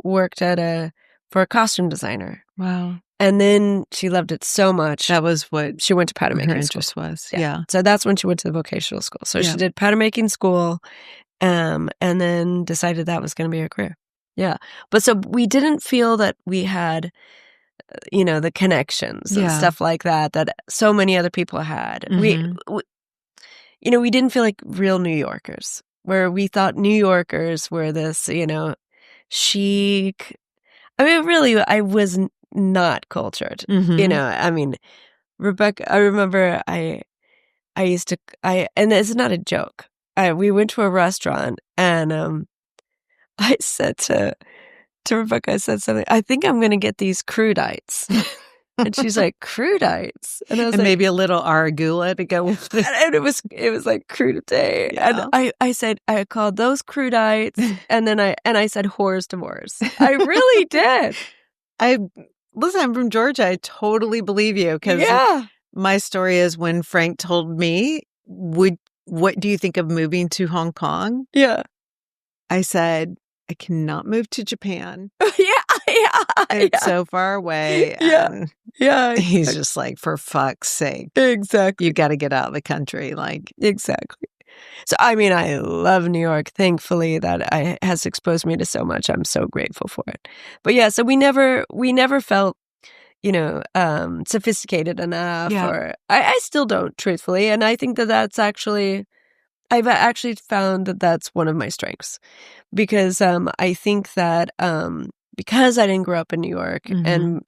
worked for a costume designer. Wow. And then she loved it so much. That was what she went to pattern making her interest was. Yeah. So that's when she went to the vocational school. So she did pattern making school, and then decided that was going to be her career. Yeah. But so we didn't feel that we had, the connections and stuff like that so many other people had. Mm-hmm. We didn't feel like real New Yorkers, where we thought New Yorkers were this, chic. I mean, really, I was not cultured. Mm-hmm. Rebecca, I remember I used to, and it's not a joke. We went to a restaurant, and I said to Rebecca, I said something, I think I'm going to get these crudites. And she's like, crudites? And I was like, maybe a little arugula to go with it. And it was like crudite. Yeah. And I said, I called those crudites, and then I said whores to whores. I really did. Listen, I'm from Georgia. I totally believe you, because my story is when Frank told me, what do you think of moving to Hong Kong? Yeah. I said, I cannot move to Japan. Yeah. It's so far away. Yeah. He's just like, for fuck's sake. Exactly. You got to get out of the country. Like, exactly. So, I love New York. Thankfully, that has exposed me to so much. I'm so grateful for it. But yeah, so we never felt, sophisticated enough. Yeah. Or I still don't, truthfully. And I think that's actually, I've actually found that that's one of my strengths, because I think that because I didn't grow up in New York, and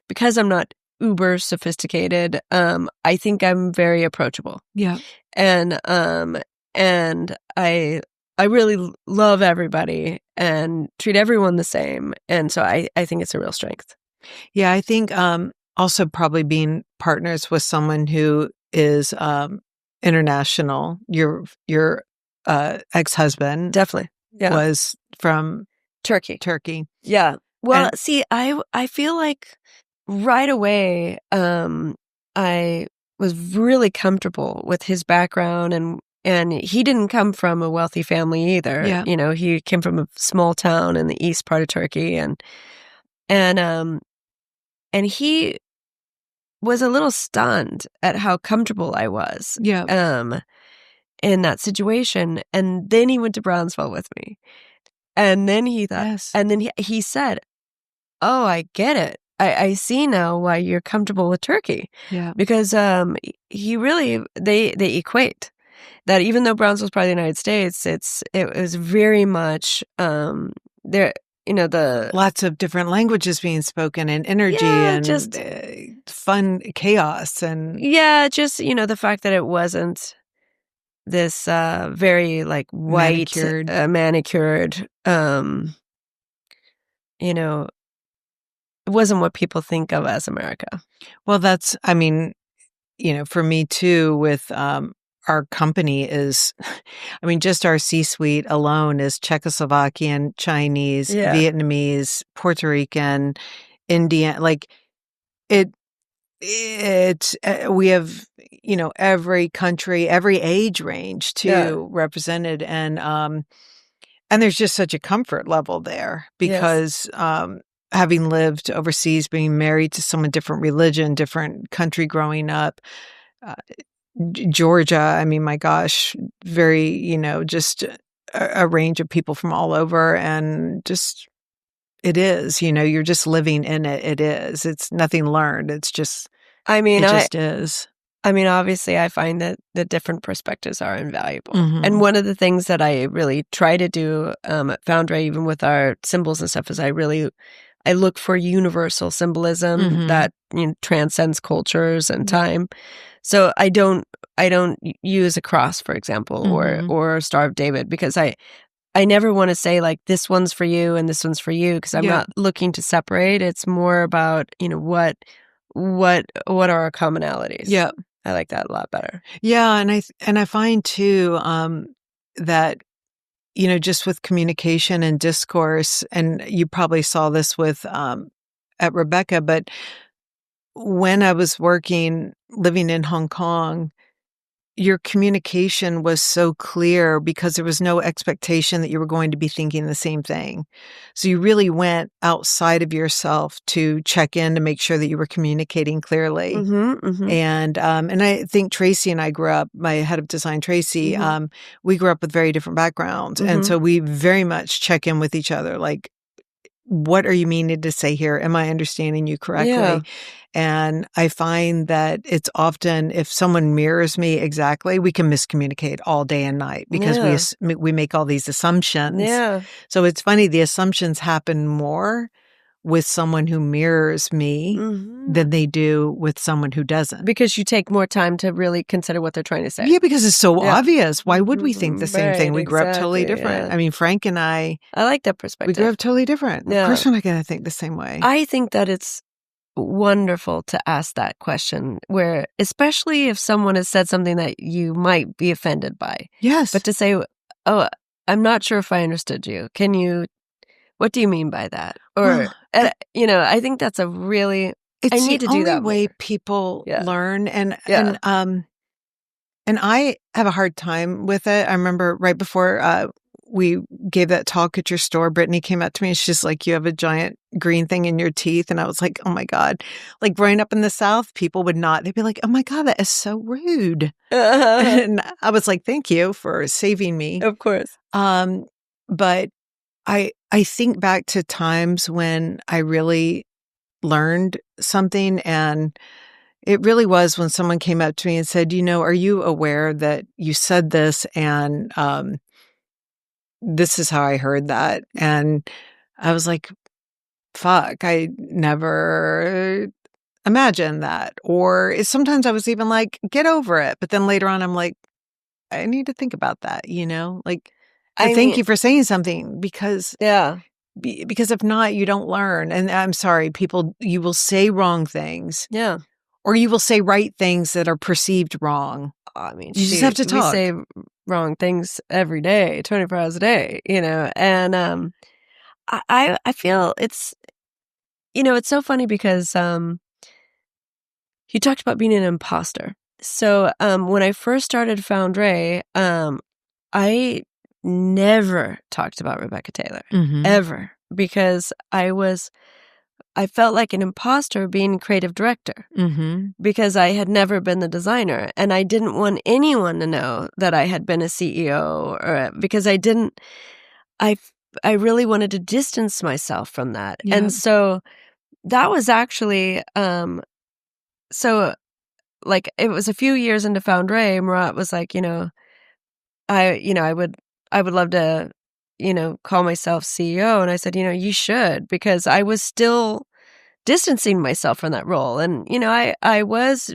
because I'm not uber sophisticated, I think I'm very approachable. Yeah. And I really love everybody and treat everyone the same. And so I think it's a real strength. Yeah, I think also probably being partners with someone who is international. Your ex-husband definitely was from Turkey. Yeah. Well, see, I feel like right away I was really comfortable with his background, and he didn't come from a wealthy family either. Yeah. He came from a small town in the east part of Turkey, and he was a little stunned at how comfortable I was. Yeah. In that situation. And then he went to Brownsville with me. And then he thought, and then he said, oh, I get it. I see now why you're comfortable with Turkey. Yeah. Because he really, they equate that, even though Brownsville's part of the United States, it was very much there. The lots of different languages being spoken, and energy, and just fun chaos, and just the fact that it wasn't this very like white manicured, it wasn't what people think of as America. Well, that's, for me too, with our company is, just our C-suite alone is Czechoslovakian, Chinese, Vietnamese, Puerto Rican, Indian. Like it's we have, every country, every age range too represented, and there's just such a comfort level there, because having lived overseas, being married to someone different religion, different country growing up. Georgia, my gosh, very, just a range of people from all over, and just it is, you're just living in it. It is. It's nothing learned. It's just it just is. I mean, obviously, I find that the different perspectives are invaluable. And one of the things that I really try to do at FoundRae, even with our symbols and stuff, is I look for universal symbolism that transcends cultures and time. So I don't use a cross, for example, or Star of David, because I never want to say like this one's for you and this one's for you, because I'm not looking to separate. It's more about what are our commonalities. Yeah, I like that a lot better. Yeah, and I find too that just with communication and discourse, and you probably saw this with at Rebecca, but when I was living in Hong Kong, your communication was so clear because there was no expectation that you were going to be thinking the same thing. So you really went outside of yourself to check in to make sure that you were communicating clearly. And I think Tracy and I grew up, my head of design, Tracy, we grew up with very different backgrounds. And so we very much check in with each other. Like, what are you meaning to say here? Am I understanding you correctly? Yeah. And I find that it's often, if someone mirrors me exactly, we can miscommunicate all day and night because we make all these assumptions. Yeah. So it's funny, the assumptions happen more with someone who mirrors me than they do with someone who doesn't. Because you take more time to really consider what they're trying to say. Yeah, because it's so obvious. Why would we think the same thing? We grew up totally different. Yeah. I mean, Frank and I like that perspective. We grew up totally different. Yeah. Of course we're not going to think the same way. I think that it's wonderful to ask that question, where especially if someone has said something that you might be offended by. Yes. But to say, oh, I'm not sure if I understood you. What do you mean by that? Or, I think that's a really, I need to do that. It's the only way people learn. And I have a hard time with it. I remember right before we gave that talk at your store, Brittany came up to me and she's like, you have a giant green thing in your teeth. And I was like, oh my God. Like growing up in the South, people would not, they'd be like, oh my God, that is so rude. And I was like, thank you for saving me. Of course. But I think back to times when I really learned something, and it really was when someone came up to me and said, are you aware that you said this and this is how I heard that? And I was like, fuck, I never imagined that. Or sometimes I was even like, get over it. But then later on, I'm like, I need to think about that, like, thank you for saying something, because if not, you don't learn. And I'm sorry, people, you will say wrong things. Yeah. Or you will say right things that are perceived wrong. I mean, you just have to talk. We say wrong things every day, 24 hours a day, and I feel it's, it's so funny because you talked about being an imposter. So when I first started FoundRae, I never talked about Rebecca Taylor, ever, because I felt like an imposter being creative director, because I had never been the designer, and I didn't want anyone to know that I had been a CEO, or because I really wanted to distance myself from that. Yeah. And so that was actually, so like it was a few years into FoundRae, Murat was like, I would love to, call myself CEO. And I said, you should, because I was still distancing myself from that role. And, I was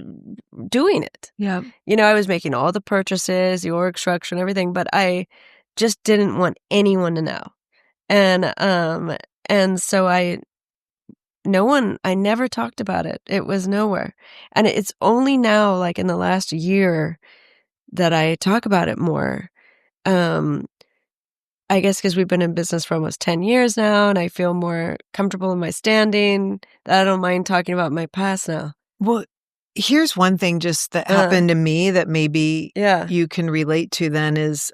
doing it. Yeah. I was making all the purchases, the org structure and everything, but I just didn't want anyone to know. And so I never talked about it. It was nowhere. And it's only now, like in the last year, that I talk about it more. I guess because we've been in business for almost 10 years now, and I feel more comfortable in my standing, that I don't mind talking about my past now. Well, here's one thing just that happened to me that maybe you can relate to then is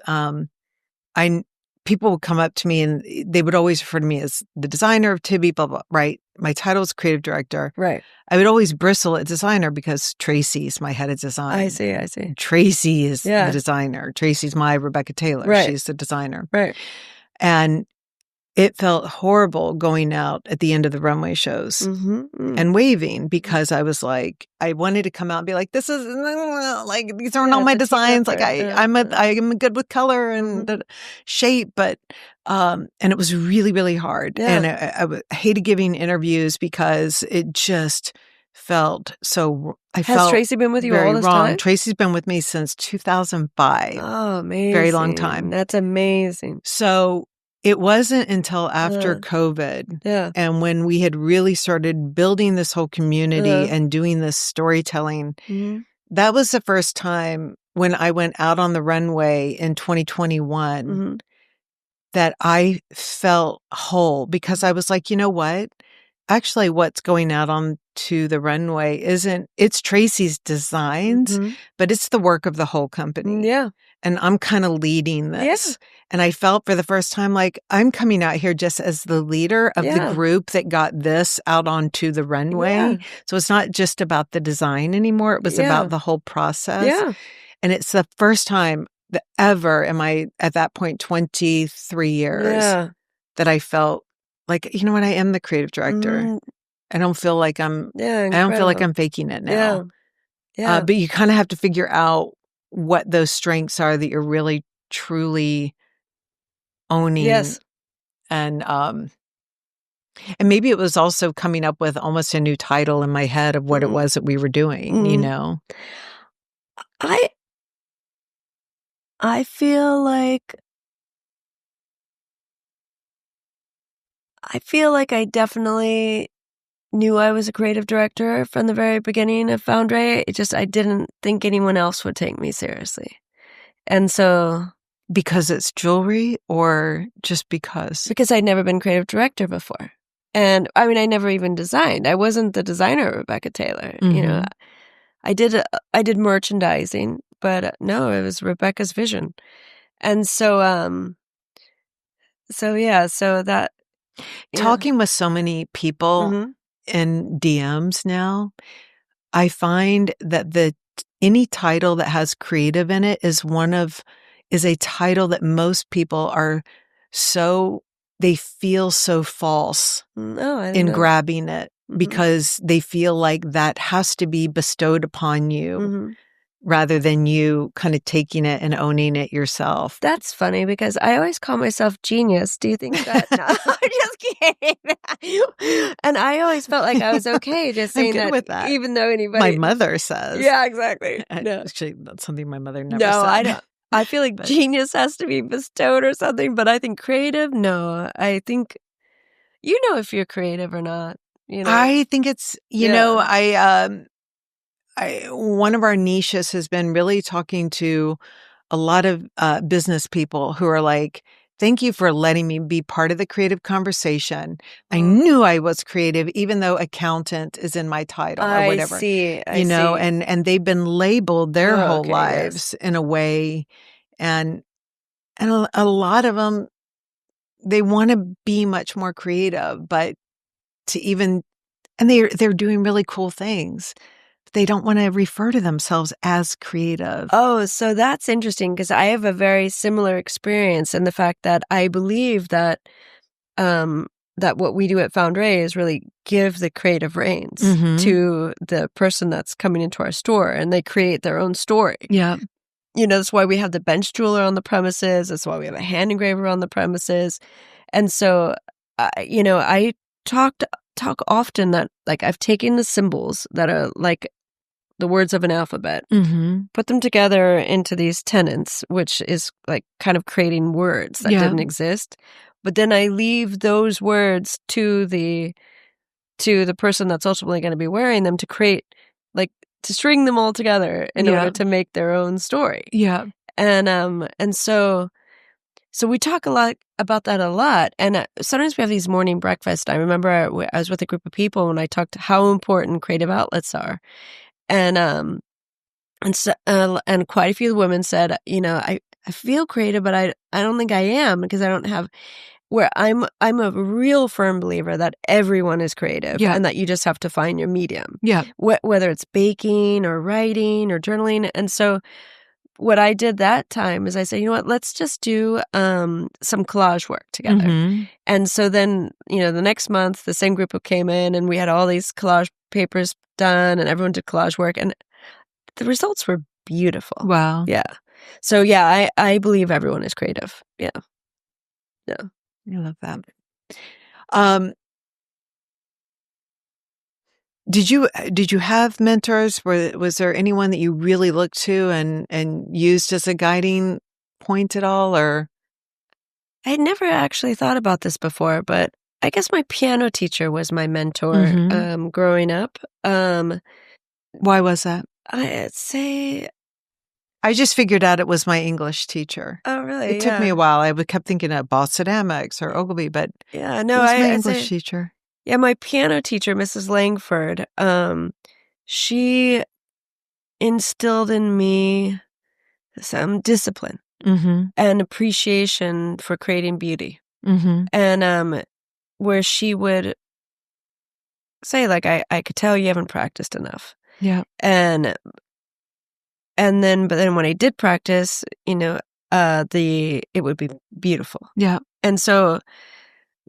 people would come up to me and they would always refer to me as the designer of Tibby, blah, blah, right? my title was creative director. Right. I would always bristle at designer because Tracy's my head of design. I see. Tracy is the designer. Tracy's my Rebecca Taylor. Right. She's the designer. Right. And it felt horrible going out at the end of the runway shows and waving because I was like, I wanted to come out and be like, this is like, these aren't all my designs. Like I'm good with color and shape, but, and it was really, really hard. Yeah. And I hated giving interviews because it just felt so, Has Tracy been with you all this time? Tracy's been with me since 2005. Oh, amazing. Very long time. That's amazing. So it wasn't until after COVID and when we had really started building this whole community and doing this storytelling, that was the first time when I went out on the runway in 2021 that I felt whole because I was like, you know what? Actually, what's going out onto the runway it's Tracy's designs, but it's the work of the whole company. Yeah. And I'm kind of leading this. Yeah. And I felt for the first time like I'm coming out here just as the leader of the group that got this out onto the runway. Yeah. So it's not just about the design anymore. It was about the whole process. Yeah. And it's the first time that ever in my, at that point, 23 years that I felt like, you know what, I am the creative director. I don't feel like I don't feel like I'm faking it now. Yeah. Yeah. But you kind of have to figure out what those strengths are that you're really truly owning. Yes. And maybe it was also coming up with almost a new title in my head of what it was that we were doing, you know? I feel like I definitely knew I was a creative director from the very beginning of FoundRae. I didn't think anyone else would take me seriously. And so... Because it's jewelry or just because? Because I'd never been creative director before. And I mean, I never even designed. I wasn't the designer of Rebecca Taylor. You know, I did merchandising, but no, it was Rebecca's vision. And so that... Talking with so many people in DMs now, I find that any title that has creative in it is a title that most people they feel so false in grabbing it because they feel like that has to be bestowed upon you rather than you kind of taking it and owning it yourself. That's funny because I always call myself genius. Do you think that? No, I'm just kidding. And I always felt like I was okay just saying that, even though anybody... My mother says. Yeah, exactly. No. Actually, that's something my mother never said. No, I don't. I feel like genius has to be bestowed or something, but I think creative, no. I think, you know, if you're creative or not, you know. I think it's, you know, one of our niches has been really talking to a lot of business people who are like, thank you for letting me be part of the creative conversation. I knew I was creative, even though accountant is in my title or whatever. I see. And they've been labeled their whole lives in a way. And a lot of them, they want to be much more creative, but and they're doing really cool things. They don't want to refer to themselves as creative. Oh, so that's interesting because I have a very similar experience in the fact that I believe that that what we do at FoundRae is really give the creative reins to the person that's coming into our store, and they create their own story. Yeah. You know, that's why we have the bench jeweler on the premises. That's why we have a hand engraver on the premises. And so, you know, I talk often that, like, I've taken the symbols that are like the words of an alphabet, put them together into these tenets, which is like kind of creating words that didn't exist. But then I leave those words to the person that's ultimately going to be wearing them to create, like, to string them all together in order to make their own story. Yeah. And so we talk a lot about that a lot. And sometimes we have these morning breakfasts. I remember I was with a group of people and I talked how important creative outlets are. And quite a few women said, you know, I feel creative, but I don't think I am because I don't have. where I'm a real firm believer that everyone is creative and that you just have to find your medium. Yeah. Whether it's baking or writing or journaling. And so what I did that time is I said, you know what, let's just do some collage work together. Mm-hmm. And so then, the next month, the same group came in and we had all these collage papers done and everyone did collage work. And the results were beautiful. Wow. Yeah. So yeah, I believe everyone is creative. Yeah. Yeah. I love that. Did you have mentors? Was there anyone that you really looked to and used as a guiding point at all, or? I had never actually thought about this before, but I guess my piano teacher was my mentor growing up. Why was that? I'd say I just figured out it was my English teacher. Oh, really? It took me a while. I kept thinking of Boston Amex or Ogilvy, but yeah, no, it was my English teacher. Yeah, my piano teacher, Mrs. Langford, she instilled in me some discipline and appreciation for creating beauty. And where she would say, like, I could tell you haven't practiced enough. Yeah. But then when I did practice, it would be beautiful. Yeah. And so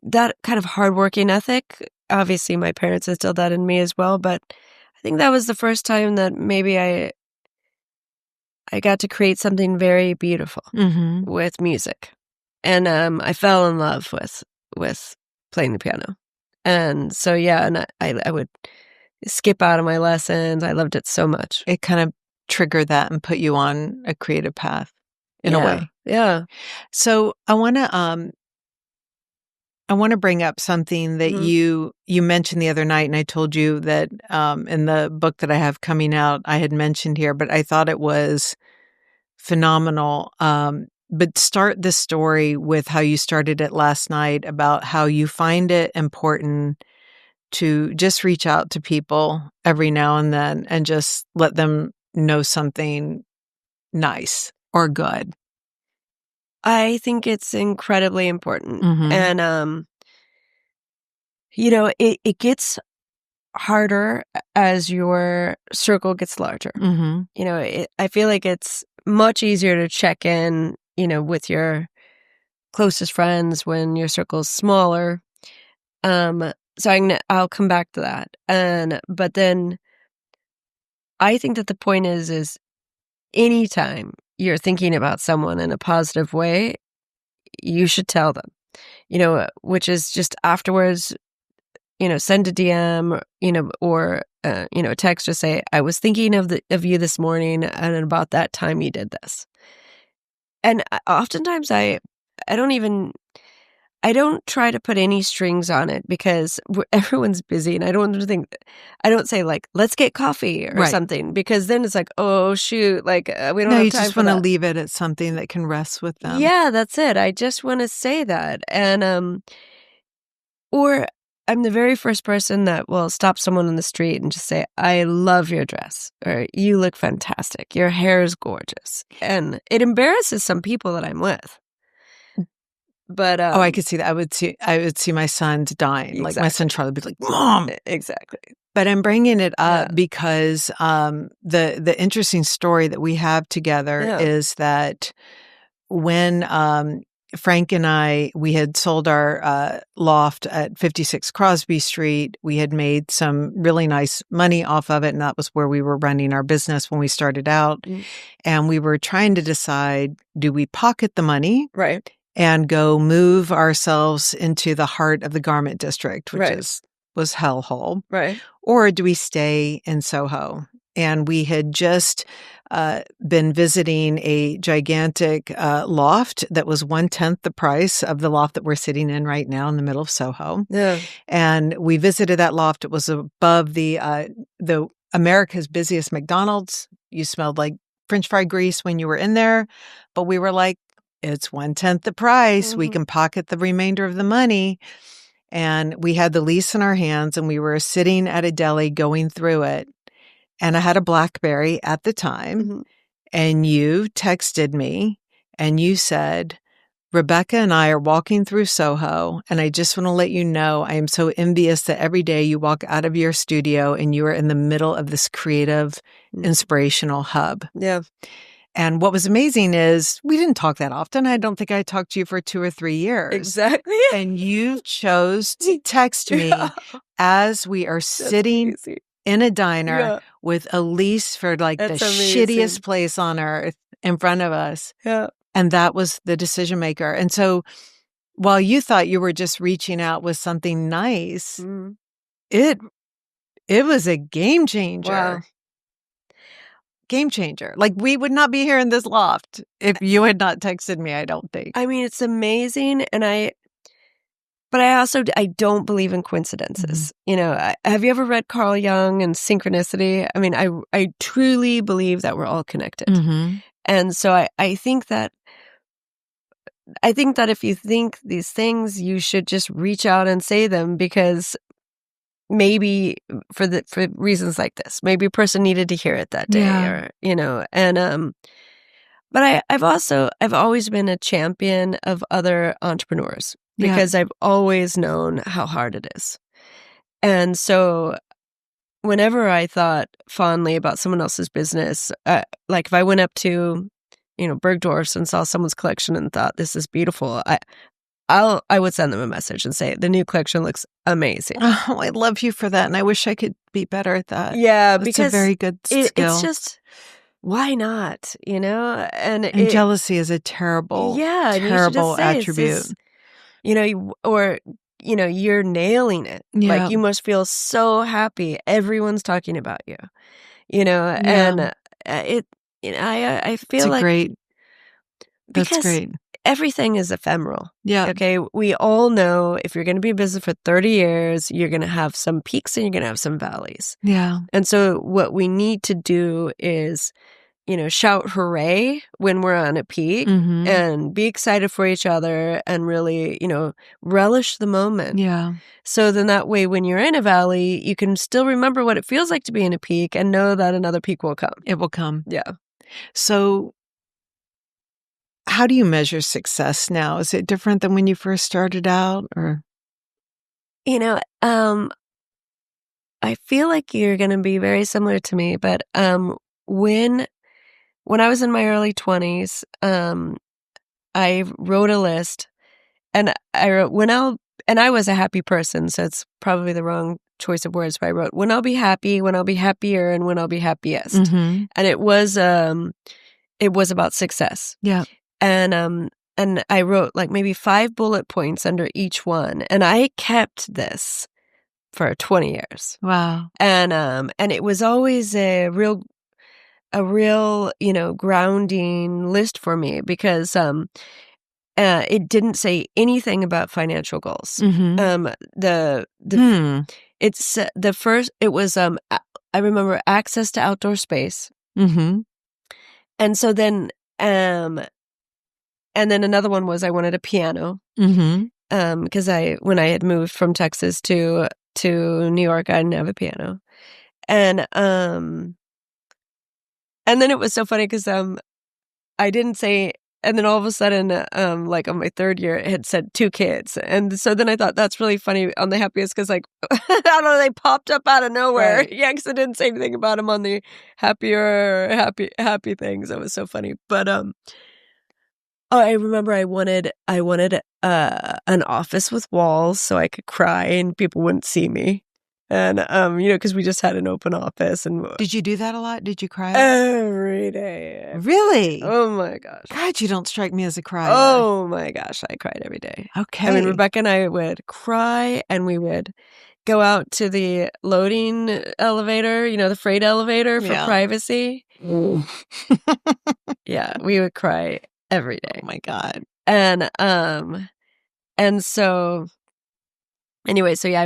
that kind of hardworking ethic, obviously my parents instilled that in me as well, but I think that was the first time that maybe I got to create something very beautiful with music. And I fell in love with playing the piano. And so, yeah, and I would skip out of my lessons. I loved it so much. It kind of triggered that and put you on a creative path in a way. Yeah. So I want to bring up something that you mentioned the other night, and I told you that in the book that I have coming out, I had mentioned here, but I thought it was phenomenal. But start the story with how you started it last night about how you find it important to just reach out to people every now and then and just let them know something nice or good. I think it's incredibly important. And, it gets harder as your circle gets larger. I feel like it's much easier to check in, with your closest friends when your circle's smaller. So I'll come back to that. But then I think that the point is anytime you're thinking about someone in a positive way, you should tell them, which is just afterwards, send a DM, or, a text, just say, I was thinking of you this morning and about that time you did this. And oftentimes I don't try to put any strings on it because everyone's busy, and I don't say, like, let's get coffee or something, because then it's like, oh shoot, like we don't have time for that. No, you just want to leave it at something that can rest with them. Yeah, that's it. I just want to say that. And or I'm the very first person that will stop someone on the street and just say, I love your dress, or you look fantastic. Your hair is gorgeous. And it embarrasses some people that I'm with. But I could see that. I would see my sons dying. Exactly. Like my son Charlie would be like, Mom. Exactly. But I'm bringing it up because the interesting story that we have together is that when Frank and we had sold our loft at 56 Crosby Street. We had made some really nice money off of it, and that was where we were running our business when we started out. And we were trying to decide, do we pocket the money? Right. And go move ourselves into the heart of the garment district, which was hellhole. Right. Or do we stay in Soho? And we had just been visiting a gigantic loft that was 1/10 the price of the loft that we're sitting in right now in the middle of Soho. Yeah. And we visited that loft. It was above the America's busiest McDonald's. You smelled like French fry grease when you were in there. But we were like, it's 1/10 the price. We can pocket the remainder of the money. And we had the lease in our hands, and we were sitting at a deli going through it. And I had a BlackBerry at the time. And you texted me and you said, Rebecca and I are walking through Soho, and I just want to let you know I am so envious that every day you walk out of your studio and you are in the middle of this creative, inspirational hub. Yeah. And what was amazing is we didn't talk that often. I don't think I talked to you for 2 or 3 years. Exactly. And you chose to text me as we are sitting in a diner with Elise for like the shittiest place on earth in front of us. Yeah. And that was the decision maker. And so while you thought you were just reaching out with something nice, it was a game changer. Wow. Game changer. Like, we would not be here in this loft if you had not texted me, I don't think. I mean, it's amazing. But I don't believe in coincidences. You know, have you ever read Carl Jung and Synchronicity? I mean, I truly believe that we're all connected. And so I think that if you think these things, you should just reach out and say them, because maybe for reasons like this, maybe a person needed to hear it that day, or, you know, and, but I've always been a champion of other entrepreneurs, because I've always known how hard it is. And so whenever I thought fondly about someone else's business, like if I went up to, you know, Bergdorf's and saw someone's collection and thought, this is beautiful, I would send them a message and say, the new collection looks amazing. Oh, I love you for that. And I wish I could be better at that. Yeah, That's because a very good skill. It's just, why not? You know? And jealousy is a terrible, terrible attribute. You know, or, you know, you're nailing it. Like, you must feel so happy. Everyone's talking about you, you know? And you know, I feel like that's great. Everything is ephemeral. Yeah. Okay. We all know if you're going to be in business for 30 years, you're going to have some peaks and you're going to have some valleys. Yeah. And so what we need to do is, you know, shout hooray when we're on a peak, and be excited for each other and really, you know, relish the moment. Yeah. So then that way, when you're in a valley, you can still remember what it feels like to be in a peak and know that another peak will come. It will come. Yeah. So how do you measure success now? Is it different than when you first started out, or? You know, I feel like you're going to be very similar to me, but when I was in my early 20s, I wrote a list, and I wrote and I was a happy person, so it's probably the wrong choice of words, but I wrote when I'll be happy, when I'll be happier, and when I'll be happiest. And it was about success. Yeah. And I wrote like maybe 5 bullet points under each one, and I kept this for 20 years. Wow. And it was always a real, you know, grounding list for me, because it didn't say anything about financial goals. It was I remember access to outdoor space. And so then and then another one was I wanted a piano. Because when I had moved from Texas to New York, I didn't have a piano. And then it was so funny because I didn't say, and then all of a sudden, like on my 3rd year, it had said 2 kids. And so then I thought that's really funny on the happiest, because like, I don't know, they popped up out of nowhere. Right. Yeah, because I didn't say anything about them on the happy things. It was so funny. But I remember I wanted an office with walls so I could cry and people wouldn't see me. And, you know, because we just had an open office. And did you do that a lot? Did you cry? Every day. Really? Oh, my gosh. God, you don't strike me as a crier. Oh, my gosh. I cried every day. Okay. I mean, Rebecca and I would cry, and we would go out to the loading elevator, you know, the freight elevator for privacy. Yeah, we would cry every day. Oh, my God. And so... Anyway, so yeah,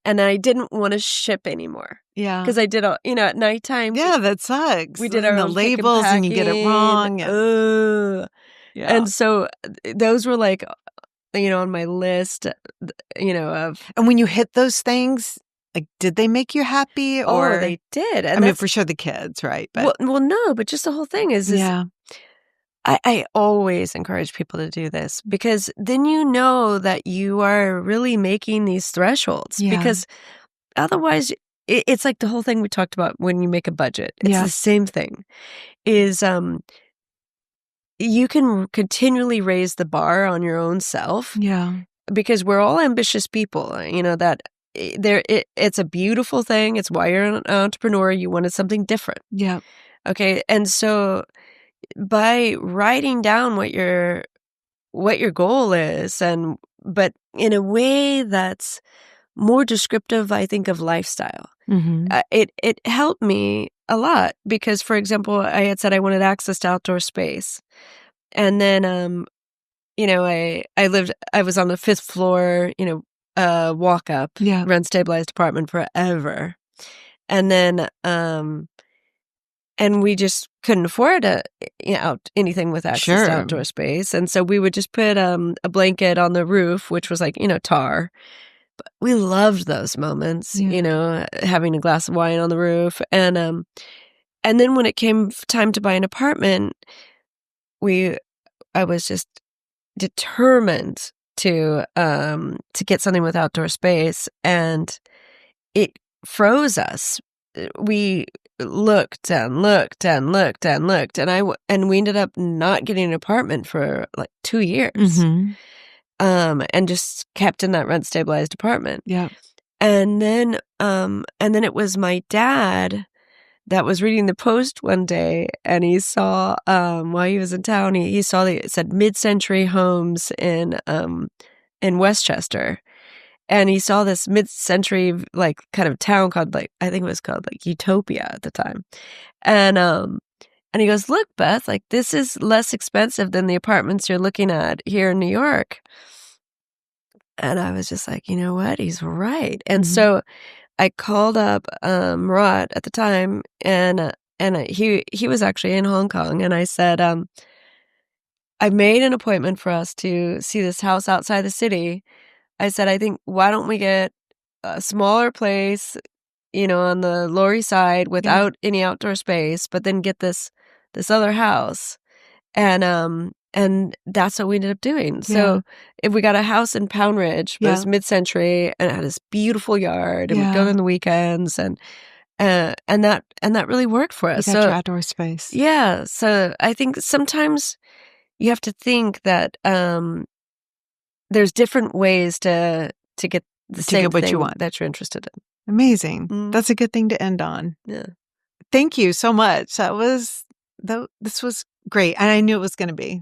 and I didn't want to ship anymore. Yeah. Because I did, you know, at nighttime. Yeah, that sucks. We did our own labels and you get it wrong. Yeah. And so those were like, you know, on my list, you know, of. And when you hit those things, like, did they make you happy? Or they did. And I mean, for sure the kids, right? But well, no, but just the whole thing is I always encourage people to do this, because then you know that you are really making these thresholds. Yeah. Because otherwise, it's like the whole thing we talked about when you make a budget. It's the same thing. Is you can continually raise the bar on your own self. Yeah. Because we're all ambitious people, that it's a beautiful thing. It's why you're an entrepreneur. You wanted something different. Yeah. Okay. And so by writing down what your goal is, but in a way that's more descriptive, I think, of lifestyle, it helped me a lot. Because, for example, I had said I wanted access to outdoor space. And then, I was on the 5th floor, walk up, rent stabilized apartment forever. And then, and we just couldn't afford anything with access to outdoor space. And so we would just put a blanket on the roof, which was like, tar. But we loved those moments, having a glass of wine on the roof. And then when it came time to buy an apartment, I was just determined to get something with outdoor space, and it froze us. We looked and looked and looked and looked, and we ended up not getting an apartment for like 2 years, and just kept in that rent stabilized apartment. Yeah, and then it was my dad that was reading the Post one day, and he saw, while he was in town, he saw it said mid-century homes in Westchester. And he saw this mid-century, like, kind of town called, like, I think it was called, like, Utopia at the time. And he goes, "Look, Beth, like, this is less expensive than the apartments you're looking at here in New York." And I was just like, you know what? He's right. And so I called up Murat at the time, and he was actually in Hong Kong, and I said, I made an appointment for us to see this house outside the city. I said, I think, why don't we get a smaller place, on the Lower East Side without any outdoor space, but then get this other house. And that's what we ended up doing. So if we got a house in Pound Ridge, but it was mid-century, and it had this beautiful yard, and we'd go on the weekends, and that really worked for us. You got your outdoor space. Yeah. So I think sometimes you have to think that there's different ways to get the same what thing you want, that you're interested in. Amazing. That's a good thing to end on. Yeah. Thank you so much. This was great. And I knew it was going to be.